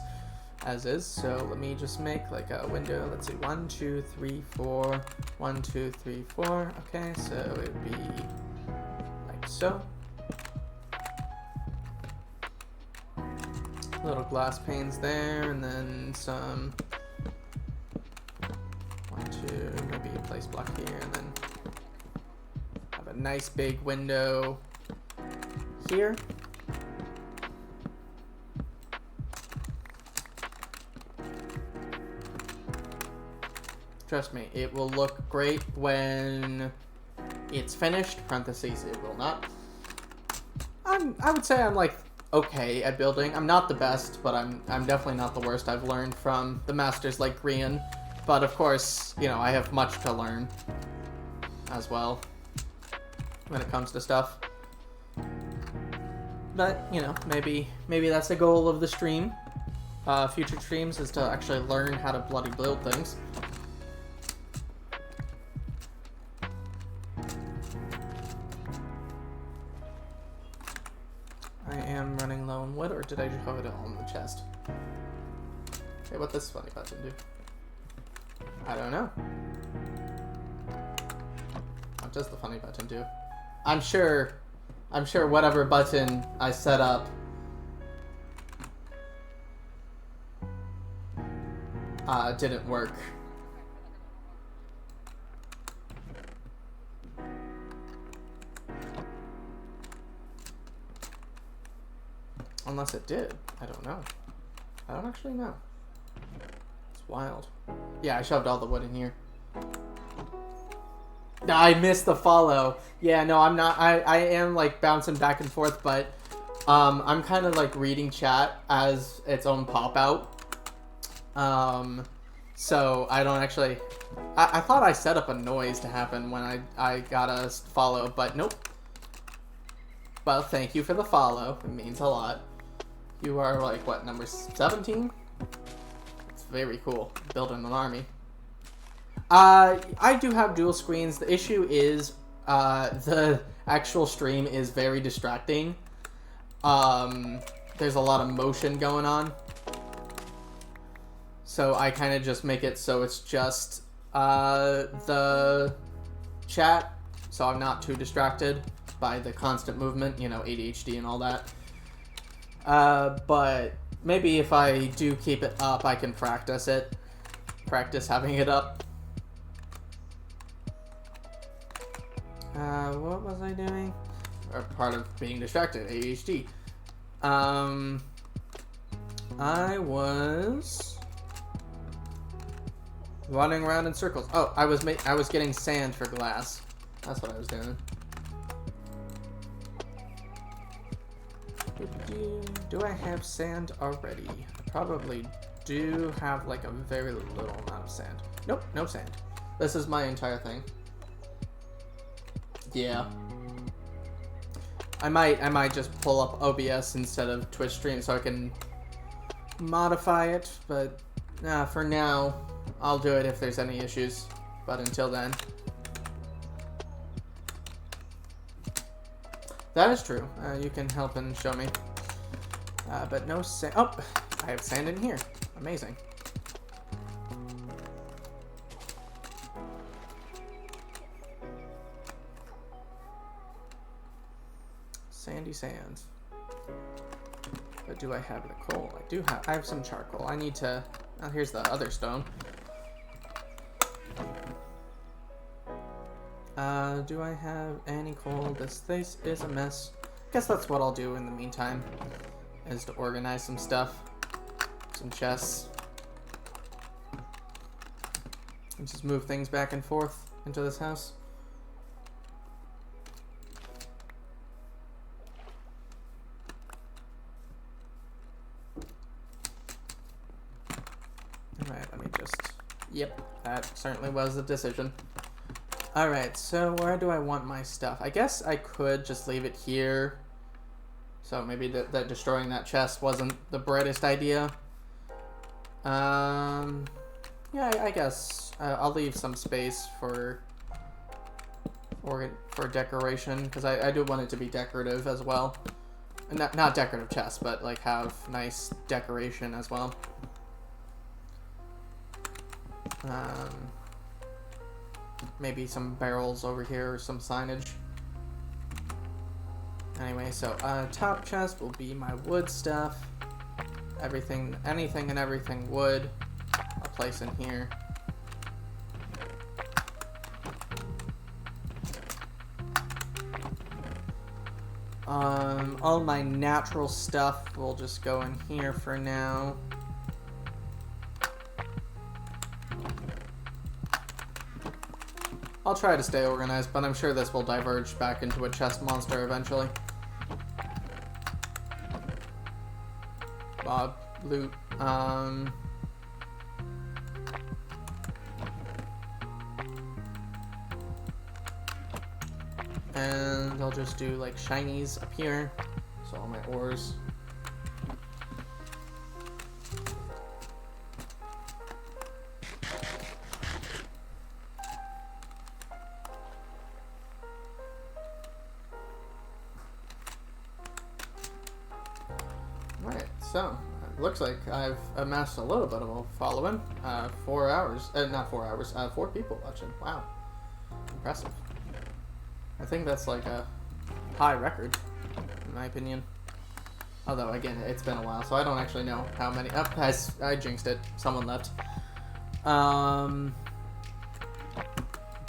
as is, so let me just make like a window. Let's see, 1, 2, 3, 4, 1, 2, 3, 4. Okay, so it would be like so. Little glass panes there, and then some 1, 2, maybe a place block here, and then have a nice big window here. Trust me, it will look great when it's finished. Parentheses, it will not. I would say I'm like okay at building. I'm not the best, but I'm definitely not the worst. I've learned from the masters like Grian, but of course, you know, I have much to learn as well when it comes to stuff. But, you know, maybe that's a goal of the stream. Future streams is to actually learn how to bloody build things. I am running low on wood, or did I just have it on the chest? Okay, what does this funny button do? I don't know. What does the funny button do? I'm sure whatever button I set up didn't work. Unless it did. I don't know. I don't actually know. It's wild. Yeah, I shoved all the wood in here. I missed the follow. Yeah, no, I'm not. I am like bouncing back and forth, but I'm kind of like reading chat as its own pop out. So I don't actually. I thought I set up a noise to happen when I got a follow, but nope. Well, thank you for the follow. It means a lot. You are like what, number 17? It's very cool. Building an army. I do have dual screens. The issue is the actual stream is very distracting. There's a lot of motion going on. So I kind of just make it so it's just the chat, so I'm not too distracted by the constant movement, you know, ADHD and all that. But maybe if I do keep it up, I can practice having it up. What was I doing? Or part of being distracted, ADHD. I was running around in circles. Oh, I was getting sand for glass. That's what I was doing. Do I have sand already? I probably do have like a very little amount of sand. Nope, no sand. This is my entire thing. Yeah. I might just pull up OBS instead of Twitch stream so I can modify it, but for now, I'll do it if there's any issues. But until then. That is true. You can help and show me. But no sand. Oh, I have sand in here. Amazing. Sandy sands. But do I have the coal? I have some charcoal. I need to. Oh, here's the other stone. Do I have any coal? This place is a mess. Guess that's what I'll do in the meantime, is to organize some stuff. Some chests. And just move things back and forth into this house. Alright, let me just... Yep, that certainly was the decision. Alright, so where do I want my stuff? I guess I could just leave it here. So maybe that destroying that chest wasn't the brightest idea. Yeah, I guess I'll leave some space for decoration, because I do want it to be decorative as well. Not decorative chests, but like have nice decoration as well. Maybe some barrels over here or some signage. Anyway, so top chest will be my wood stuff. Anything and everything wood, I'll place in here. All my natural stuff will just go in here for now. I'll try to stay organized, but I'm sure this will diverge back into a chest monster eventually. Loot. And I'll just do like shinies up here, so So all my ores. Alright, so it looks like I've amassed a little bit of a following. 4 hours, not 4 hours, 4 people watching. Wow. Impressive. I think that's like a high record, in my opinion. Although, again, it's been a while, so I don't actually know how many. Oh, I jinxed it. Someone left.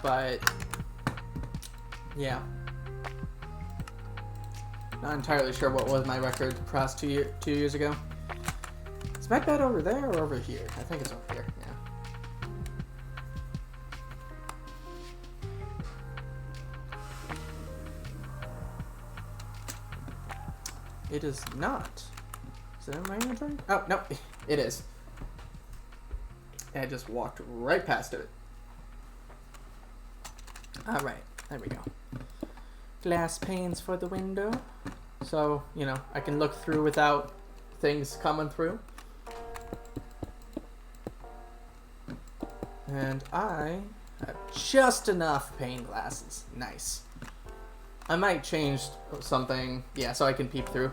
But, yeah. Not entirely sure what was my record past 2 years ago. Is my bed over there or over here? I think it's over here, yeah. It is not. Is it in my inventory? Oh, no, it is. I just walked right past it. Alright, there we go. Glass panes for the window. So, you know, I can look through without things coming through. And I have just enough pane glasses. Nice. I might change something, yeah, so I can peep through.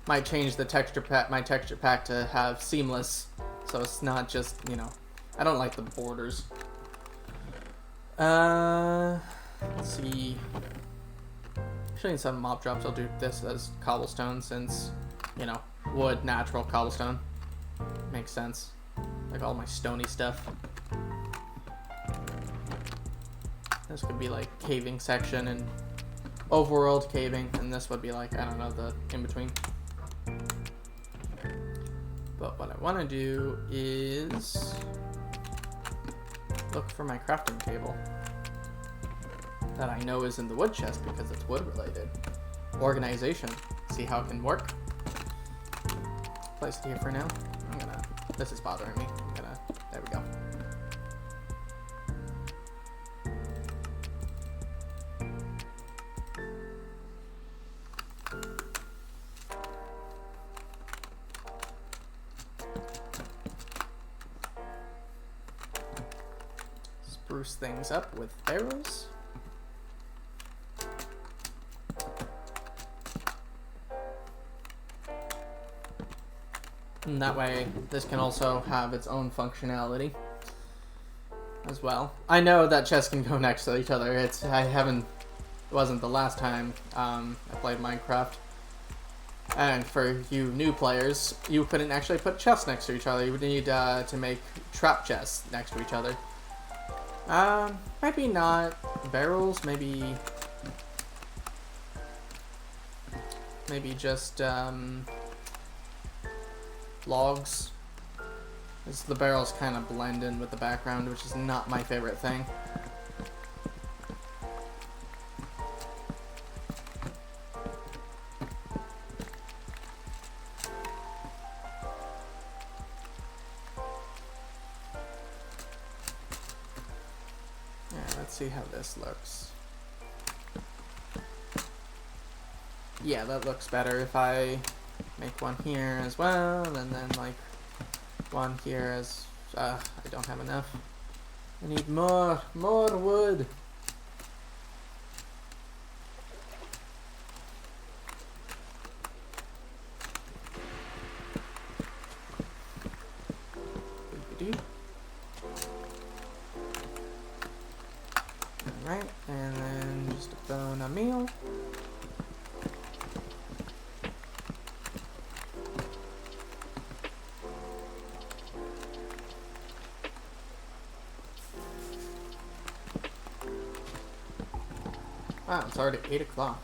Might change the texture pack, my texture pack to have seamless, so it's not just, you know, I don't like the borders. Let's see. Showing some mob drops, I'll do this as cobblestone since, you know, wood, natural cobblestone. Makes sense. Like all my stony stuff. This could be like caving section and overworld caving, and this would be like, I don't know, the in-between. But what I want to do is look for my crafting table that I know is in the wood chest because it's wood related. Organization. See how it can work. Place it here for now. This is bothering me. There we go. Spruce things up with arrows. And that way, this can also have its own functionality as well. I know that chests can go next to each other. It wasn't the last time I played Minecraft. And for you new players, you couldn't actually put chests next to each other. You would need to make trap chests next to each other. Maybe not barrels, maybe just, logs. As the barrels kind of blend in with the background, which is not my favorite thing. Yeah, let's see how this looks. Yeah, that looks better if I make one here as well, and then like one here as I don't have enough. I need more wood. Alright, and then just a bone a meal. Wow, it's already 8 o'clock.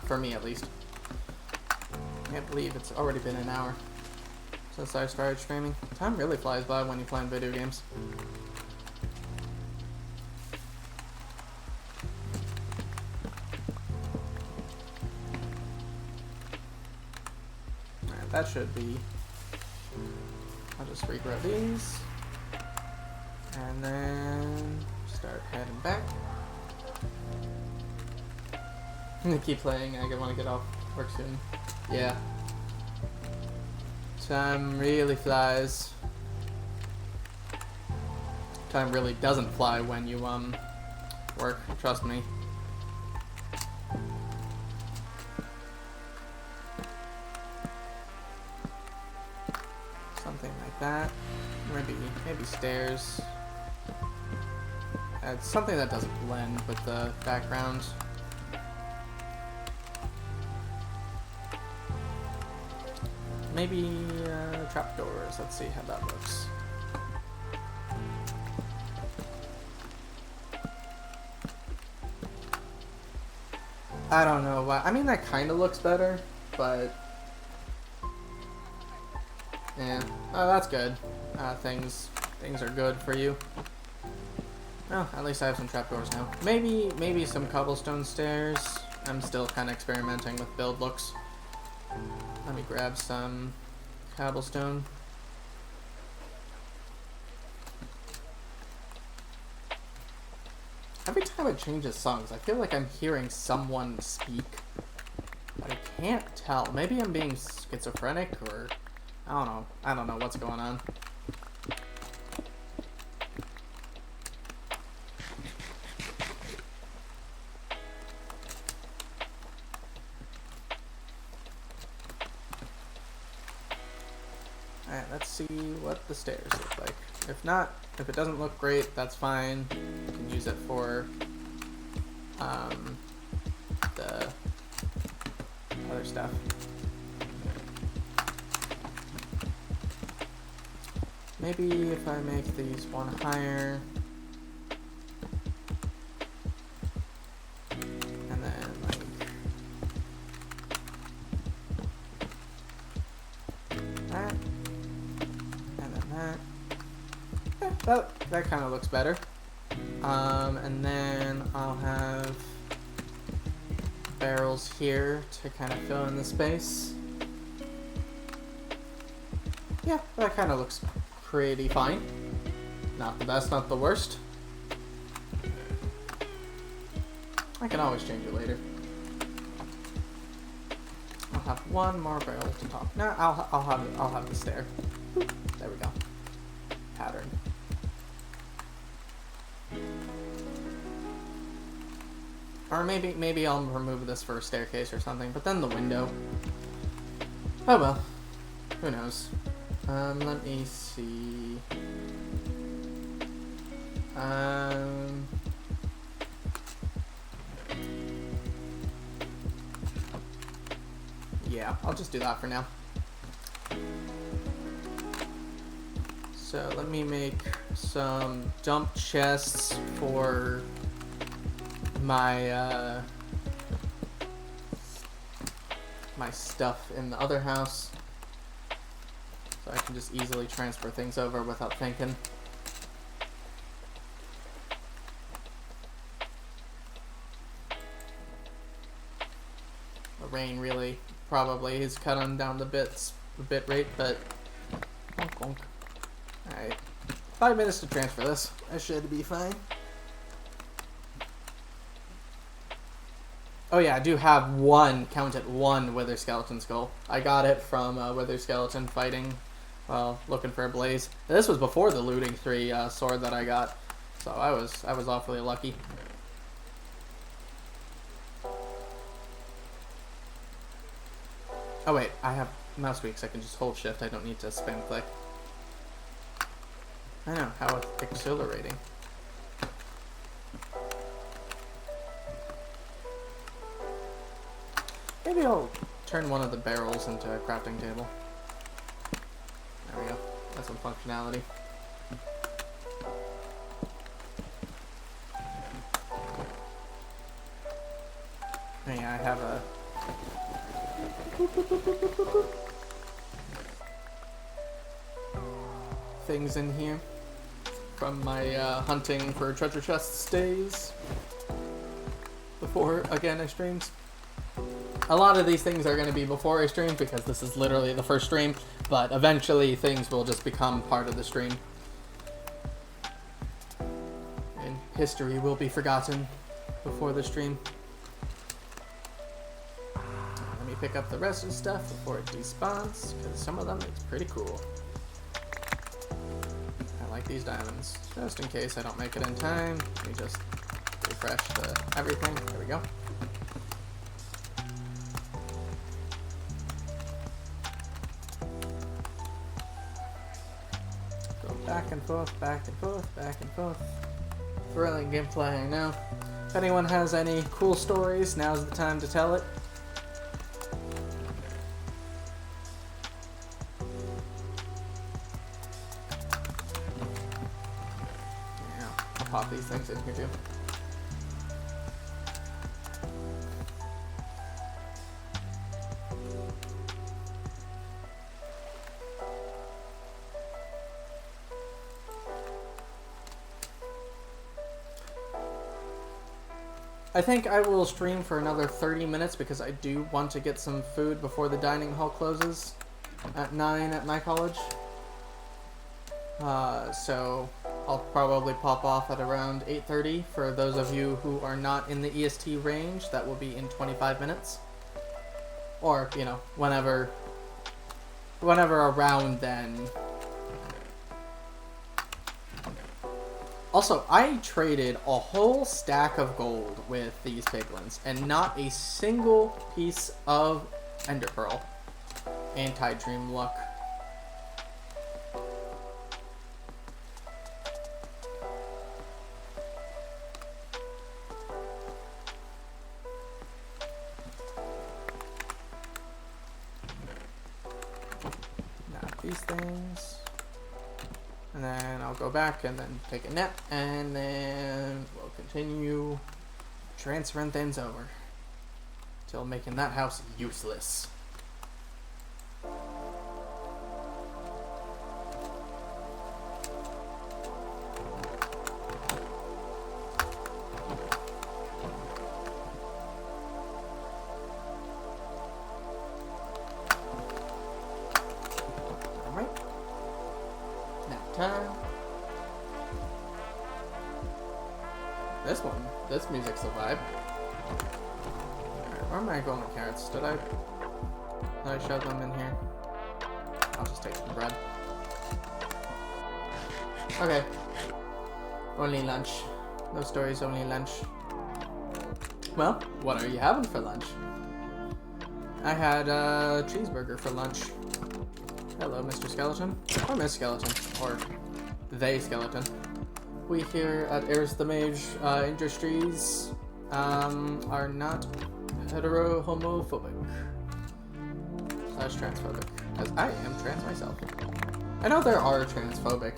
For me, at least. I can't believe it's already been an hour since I started streaming. Time really flies by when you're playing video games. Alright, that should be... I'll just regrab these. And then start heading back. I'm gonna keep playing. I want to get off work soon. Yeah. Time really flies. Time really doesn't fly when you, work. Trust me. Something like that. Maybe stairs. It's something that doesn't blend with the background. Maybe trapdoors. Let's see how that looks. I don't know why. I mean, that kind of looks better, but yeah. Oh, that's good. Things are good for you. Oh, at least I have some trapdoors now. Maybe some cobblestone stairs. I'm still kind of experimenting with build looks. Let me grab some cobblestone. Every time it changes songs, I feel like I'm hearing someone speak, but I can't tell. Maybe I'm being schizophrenic, or I don't know. I don't know what's going on. Alright, let's see what the stairs look like. If it doesn't look great, that's fine. You can use it for the other stuff. Maybe if I make these one higher, and then like that, and then that. Yeah, that kind of looks better. And then I'll have barrels here to kind of fill in the space. Yeah, that kind of looks pretty fine. Not the best, not the worst. I can always change it later. I'll have one more barrel to top. No, I'll have the stair. There we go. Pattern. Or maybe I'll remove this for a staircase or something, but then the window. Oh well. Who knows? Let me see. Yeah, I'll just do that for now. So let me make some dump chests for my my stuff in the other house, so I can just easily transfer things over without thinking. The rain really probably is cutting down the bit rate, but bonk bonk. Alright, 5 minutes to transfer this. I should be fine. Oh yeah, I do have one, count it, one Wither Skeleton skull. I got it from Wither Skeleton fighting, well, looking for a blaze. This was before the Looting 3 sword that I got, so I was awfully lucky. Oh wait, I have mouse tweaks. I can just hold shift. I don't need to spam click. I know, how exhilarating. Maybe I'll turn one of the barrels into a crafting table. There we go. That's some functionality. Yeah, I have a... things in here from my hunting for treasure chests days before, again, I streamed. A lot of these things are going to be before I stream because this is literally the first stream, but eventually things will just become part of the stream. And history will be forgotten before the stream. Let me pick up the rest of the stuff before it despawns, because some of them is pretty cool. I like these diamonds. Just in case I don't make it in time, let me just refresh everything. There we go. Go back and forth, back and forth, back and forth. Thrilling gameplay, I know. If anyone has any cool stories, now's the time to tell it. Yeah, I'll pop these things in here too. I think I will stream for another 30 minutes because I do want to get some food before the dining hall closes at 9 at my college. So I'll probably pop off at around 8:30. For those of you who are not in the EST range, that will be in 25 minutes. Or, you know, whenever around then. Also, I traded a whole stack of gold with these piglins, and not a single piece of ender pearl. Anti-dream luck. Not these things. And then I'll go back and then take a nap, and then we'll continue transferring things over till making that house useless. Time. This music's a vibe. Alright, where am I going with carrots? Did I shove them in here? I'll just take some bread. Okay. Only lunch. No stories, only lunch. Well, what are you having for lunch? I had a cheeseburger for lunch. Hello, Mr. Skeleton. Or Miss Skeleton. Or they Skeleton. We here at Aris the Mage Industries are not hetero-homophobic / transphobic. Because I am trans myself. I know there are transphobic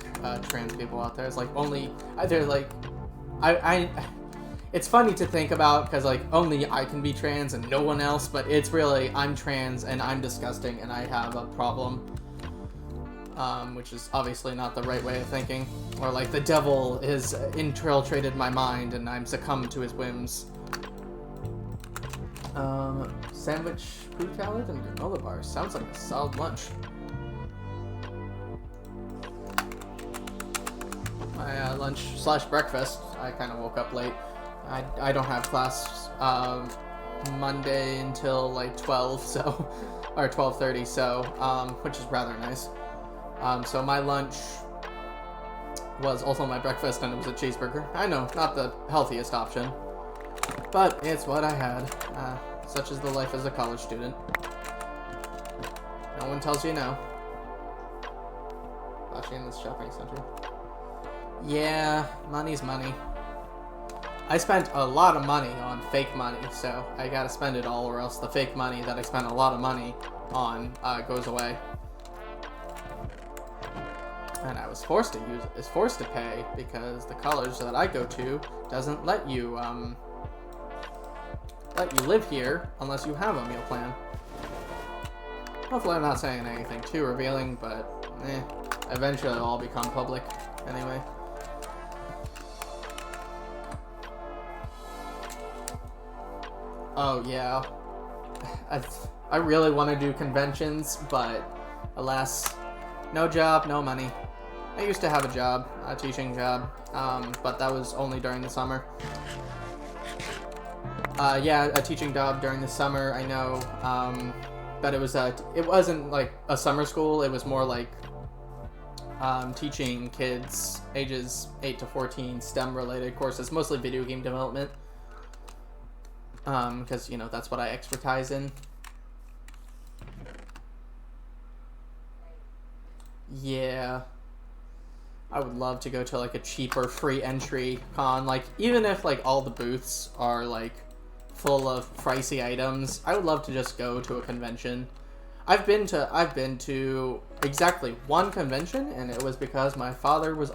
trans people out there. It's like only... They're like... It's funny to think about because like only I can be trans and no one else, but it's really I'm trans and I'm disgusting and I have a problem. Which is obviously not the right way of thinking. Or like the devil has infiltrated my mind and I'm succumbed to his whims. Sandwich, fruit salad, and granola bars. Sounds like a solid lunch. My lunch / breakfast. I kind of woke up late. I don't have class Monday until like 12, so or 12:30, so which is rather nice. So my lunch was also my breakfast, and it was a cheeseburger. I know, not the healthiest option, but it's what I had. Such is the life as a college student. No one tells you no. Especially in this shopping center. Yeah, money's money. I spent a lot of money on fake money, so I gotta spend it all, or else the fake money that I spent a lot of money on goes away. And I was forced to pay because the college that I go to doesn't let you live here unless you have a meal plan. Hopefully I'm not saying anything too revealing, but eventually it'll all become public anyway. Oh yeah, I really want to do conventions, but alas, no job, no money. I used to have a job, a teaching job, but that was only during the summer. Yeah, a teaching job during the summer, I know. But it wasn't like a summer school. It was more like teaching kids ages 8 to 14 STEM related courses, mostly video game development. Because, you know, that's what I expertise in. Yeah. I would love to go to like a cheaper free entry con. Like, even if like all the booths are like full of pricey items, I would love to just go to a convention. I've been to exactly one convention, and it was because my father was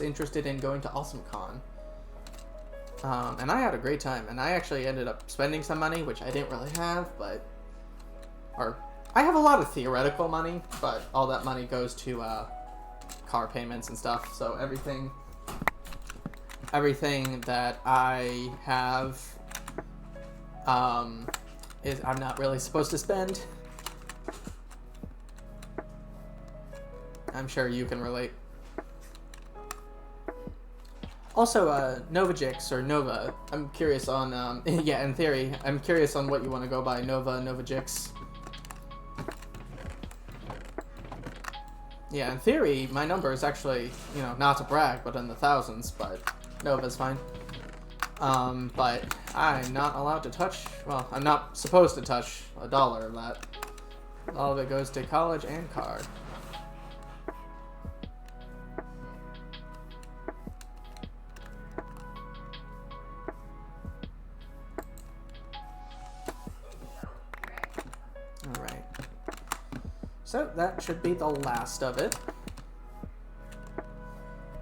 interested in going to AwesomeCon. And I had a great time, and I actually ended up spending some money, which I didn't really have, I have a lot of theoretical money, but all that money goes to car payments and stuff. So everything that I have is I'm not really supposed to spend. I'm sure you can relate. Also, Novajix or Nova. I'm curious on yeah, in theory, I'm curious on what you want to go by. Novajix. Yeah, in theory, my number is actually, you know, not to brag, but in the thousands, but Nova's fine. But I'm not allowed to touch, well, I'm not supposed to touch $1 of that. All of it goes to college and card. Alright. So that should be the last of it.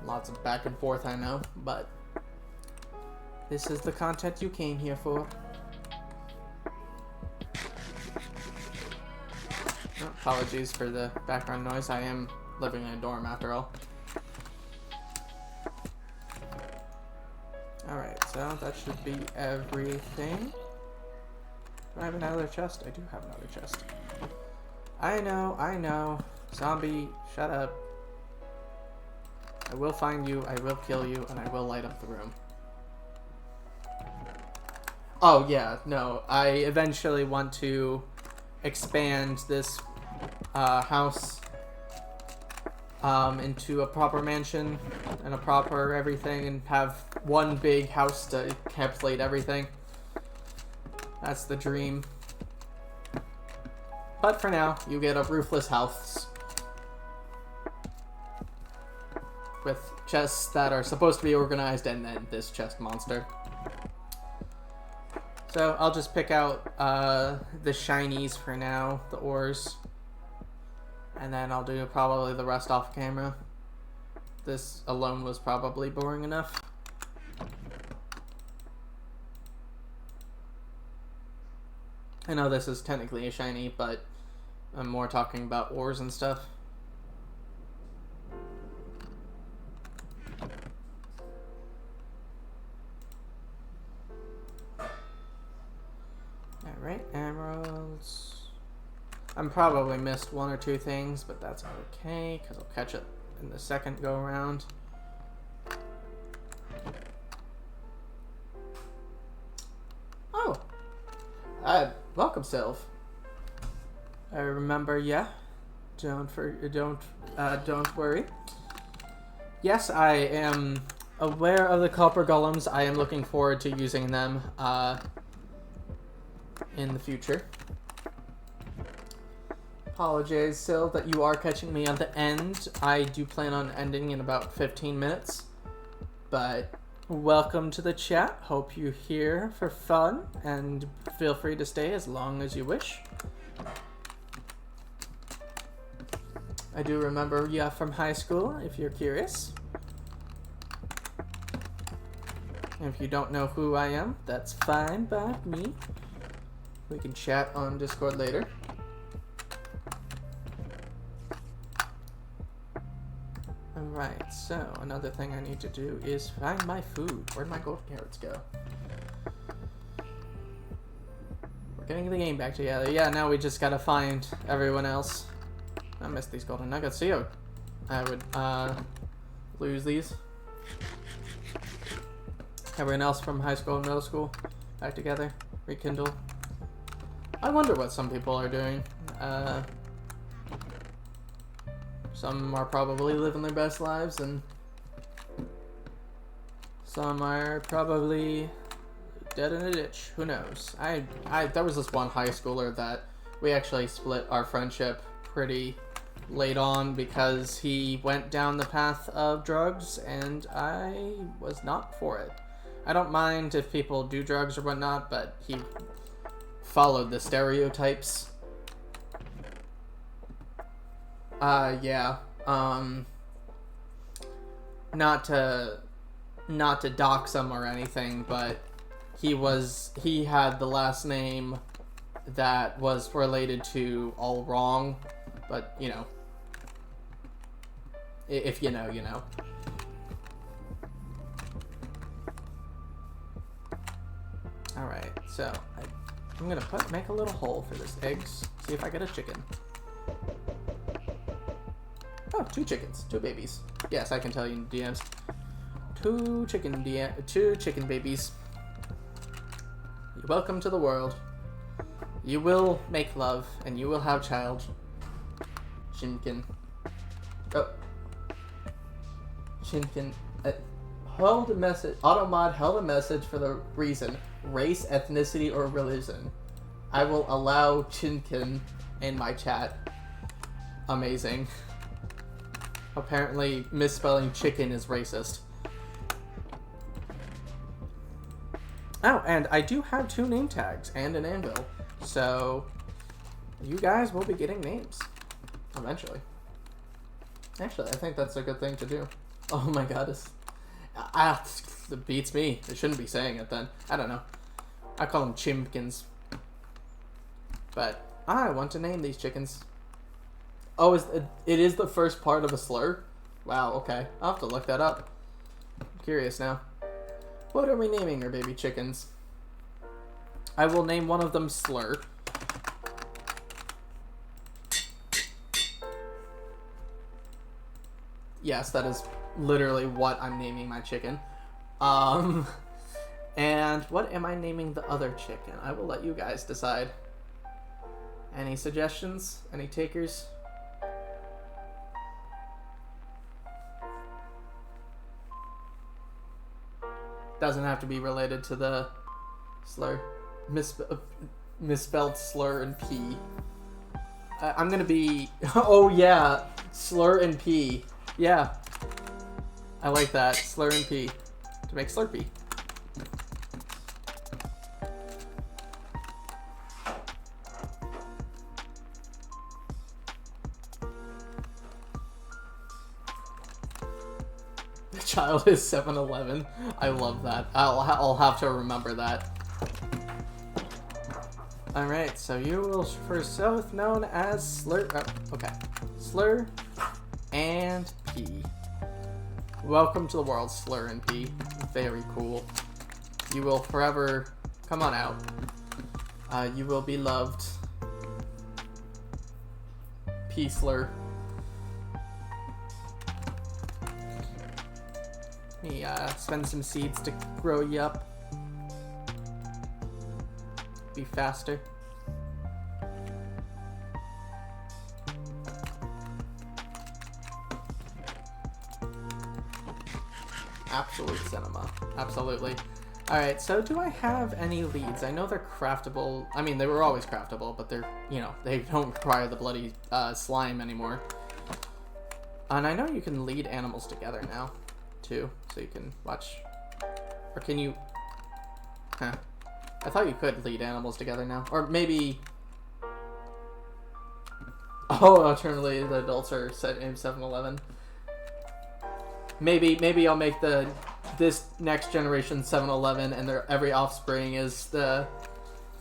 Lots of back and forth, I know, but this is the content you came here for. Oh, apologies for the background noise. I am living in a dorm after all. Alright, so that should be everything. Do I have another chest? I do have another chest. I know. Zombie, shut up. I will find you, I will kill you, and I will light up the room. Oh, yeah, no. I eventually want to expand this house into a proper mansion and a proper everything, and have one big house to encapsulate everything. That's the dream. But for now, you get a roofless house with chests that are supposed to be organized, and then this chest monster. So I'll just pick out the shinies for now, the ores, and then I'll do probably the rest off camera. This alone was probably boring enough. I know this is technically a shiny, but I'm more talking about ores and stuff. Alright, emeralds. I'm probably missed one or two things, but that's okay, because I'll catch it in the second go around. Oh! Welcome, Sylph. I remember ya. Don't worry. Yes, I am aware of the copper golems. I am looking forward to using them in the future. Apologize, Syl, that you are catching me at the end. I do plan on ending in about 15 minutes. But welcome to the chat. Hope you're here for fun, and feel free to stay as long as you wish. I do remember you from high school, if you're curious. If you don't know who I am, that's fine by me. We can chat on Discord later. Alright, so another thing I need to do is find my food. Where'd my gold carrots go? We're getting the game back together. Yeah, now we just gotta find everyone else. I missed these golden nuggets. See, I would lose these. Everyone else from high school and middle school back together, rekindle. I wonder what some people are doing. Some are probably living their best lives, and some are probably dead in a ditch. Who knows? There was this one high schooler that we actually split our friendship pretty late on because he went down the path of drugs, and I was not for it. I don't mind if people do drugs or whatnot, but he followed the stereotypes. Yeah. Not to dox him or anything, but he had the last name that was related to All Wrong, but you know, if you know, you know. Alright, so I'm gonna make a little hole for this eggs, see if I get a chicken. Oh, 2 chickens, 2 babies. Yes, I can tell you in DMs. 2 chicken babies. Welcome to the world. You will make love, and you will have child. Shinken. Oh. Shinken. Held a message. Automod held a message for the reason: race, ethnicity, or religion. I will allow Chinken in my chat. Amazing. Apparently, misspelling chicken is racist. Oh, and I do have 2 name tags and an anvil, so you guys will be getting names eventually. Actually, I think that's a good thing to do. Oh my god, it beats me. I shouldn't be saying it then. I don't know. I call them chimpkins. But I want to name these chickens. Oh, it is the first part of a slur? Wow, okay. I'll have to look that up. I'm curious now. What are we naming our baby chickens? I will name one of them Slur. Yes, that is literally what I'm naming my chicken. And what am I naming the other chicken? I will let you guys decide. Any suggestions? Any takers? Doesn't have to be related to the slur. Misspelled slur and P. I'm gonna be... Oh yeah, slur and P. Yeah. I like that, slur and P. To make Slurpee. The child is 7-Eleven. I love that. I'll have to remember that. Alright, so you will first both known as Slur... Oh, okay. Slur and P. Welcome to the world, Slur and P. Very cool. You will forever... Come on out. You will be loved. P. Slur. Let me spend some seeds to grow you up. Be faster. Absolute cinema. Absolutely. Alright, so do I have any leads? I know they're craftable. I mean, they were always craftable, but they're, you know, they don't require the bloody slime anymore. And I know you can lead animals together now, too. So you can watch... Or can you... Huh. I thought you could lead animals together now. Or maybe... Oh, alternately, the adults are set in 7-Eleven. Maybe I'll make this next generation 7-Eleven and their every offspring is the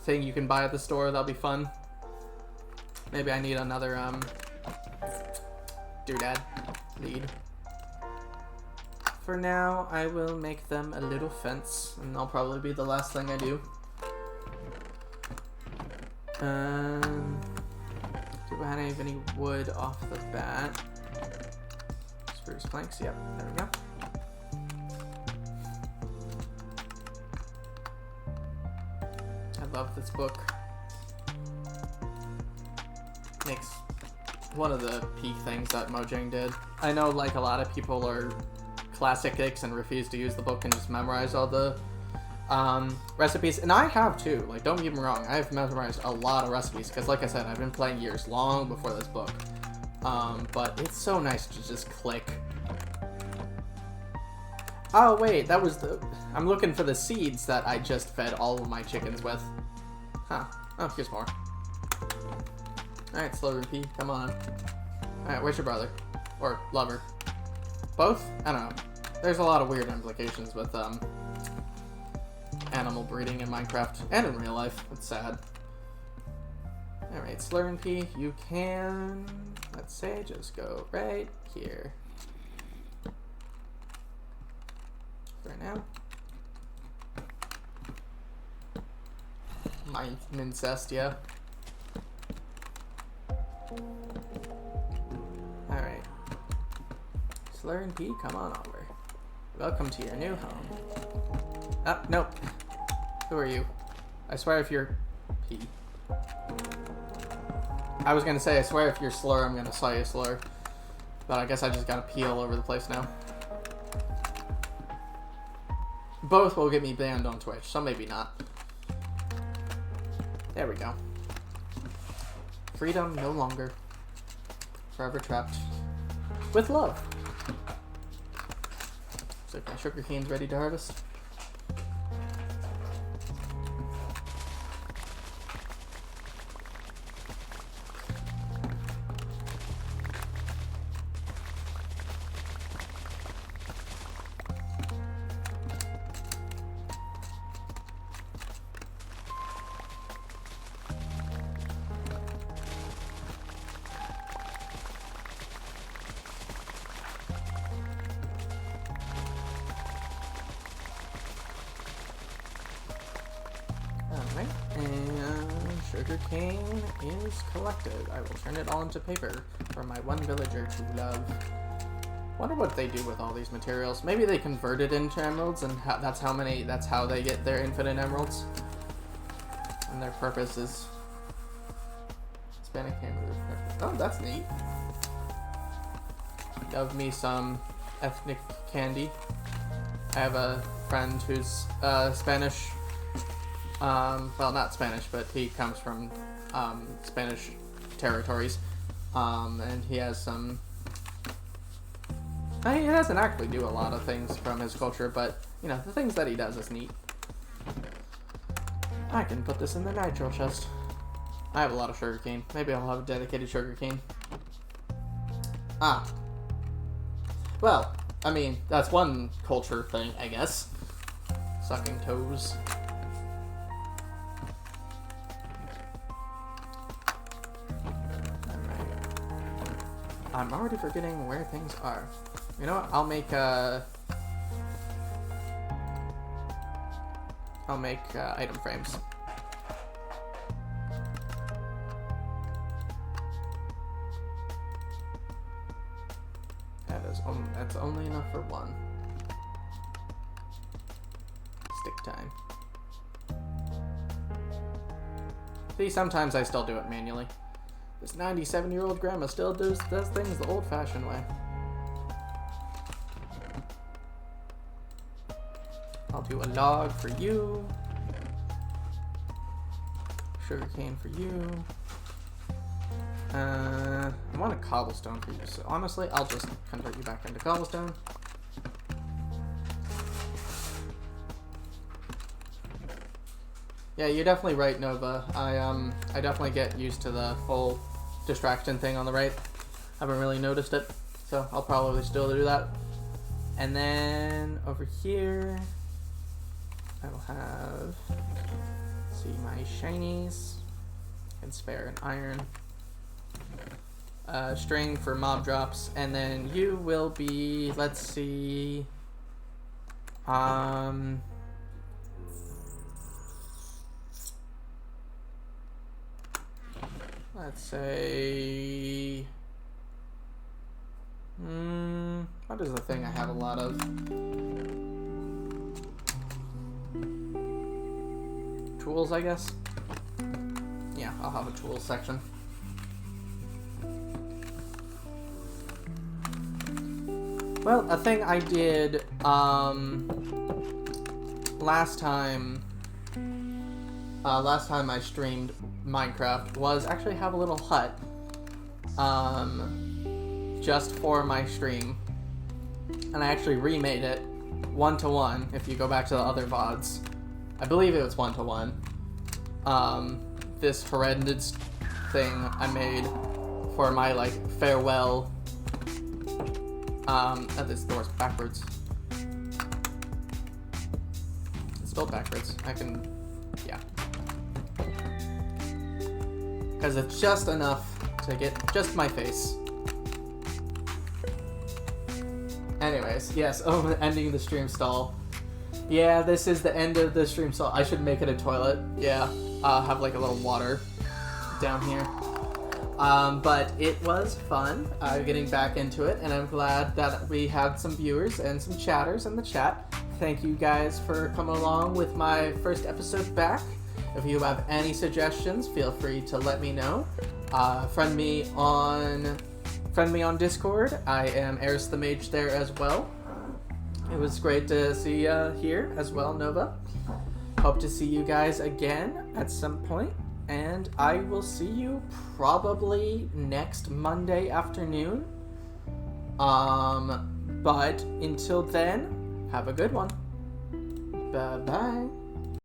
thing you can buy at the store. That'll be fun. Maybe I need another doodad lead. For now, I will make them a little fence, and that'll probably be the last thing I do. Do I have any wood off the bat? Spruce planks, yep, there we go. love this book. Makes one of the peak things that Mojang did. I know like a lot of people are classic geeks and refuse to use the book and just memorize all the recipes, and I have too. Like, don't get me wrong, I've memorized a lot of recipes because, like I said, I've been playing years long before this book. But it's so nice to just click. Oh wait, that was the... I'm looking for the seeds that I just fed all of my chickens with. Huh. Oh, here's more. Alright, Slurry P, come on. Alright, where's your brother? Or lover? Both? I don't know. There's a lot of weird implications with, animal breeding in Minecraft and in real life. It's sad. Alright, Slurry P, you can... Let's say, just go right here. Right now. Incest, yeah. Alright. Slurry P, come on over. Welcome to your new home. Ah, nope. Who are you? I swear if you're P. I was gonna say, I swear if you're Slur, I'm gonna saw you Slur. But I guess I just gotta pee all over the place now. Both will get me banned on Twitch, so maybe not. There we go. Freedom no longer. Forever trapped. With love. Looks like my sugar cane's ready to harvest. Sugarcane is collected. I will turn it all into paper for my one villager to love. Wonder what they do with all these materials. Maybe they convert it into emeralds, and that's how they get their infinite emeralds. And their purpose is Hispanic hamburger. Oh, that's neat. Love me some ethnic candy. I have a friend who's Spanish. Well, not Spanish, but he comes from Spanish territories, and he has some... He doesn't actually do a lot of things from his culture, but, you know, the things that he does is neat. I can put this in the nitro chest. I have a lot of sugarcane. Maybe I'll have a dedicated sugarcane. Ah. Well, I mean, that's one culture thing, I guess. Sucking toes. I'm already forgetting where things are. You know what? I'll make item frames. That's only enough for one. Stick time. See, sometimes I still do it manually. This 97-year-old grandma still does things the old-fashioned way. I'll do a log for you. Sugarcane for you. I want a cobblestone for you, so honestly, I'll just convert you back into cobblestone. Yeah, you're definitely right, Nova. I definitely get used to the full distraction thing on the right. Haven't really noticed it, so I'll probably still do that. And then over here, I will have, let's see, my shinies, and spare an iron, string for mob drops, and then you will be, let's see, let's say, what is the thing I have a lot of? Tools, I guess. Yeah, I'll have a tools section. Well, a thing I did last time I streamed Minecraft was actually have a little hut just for my stream, and I actually remade it 1-to-1. If you go back to the other VODs, I believe it was 1-to-1. This horrendous thing I made for my like farewell. This door's backwards. It's still backwards. Yeah. Because it's just enough to get just my face. Anyways, yes, ending the stream stall. Yeah, this is the end of the stream stall. I should make it a toilet. Yeah, have like a little water down here. But it was fun getting back into it, and I'm glad that we had some viewers and some chatters in the chat. Thank you guys for coming along with my first episode back. If you have any suggestions, feel free to let me know. Friend me on Discord. I am Eris the Mage there as well. It was great to see you here as well, Nova. Hope to see you guys again at some point. And I will see you probably next Monday afternoon. But until then, have a good one. Bye-bye.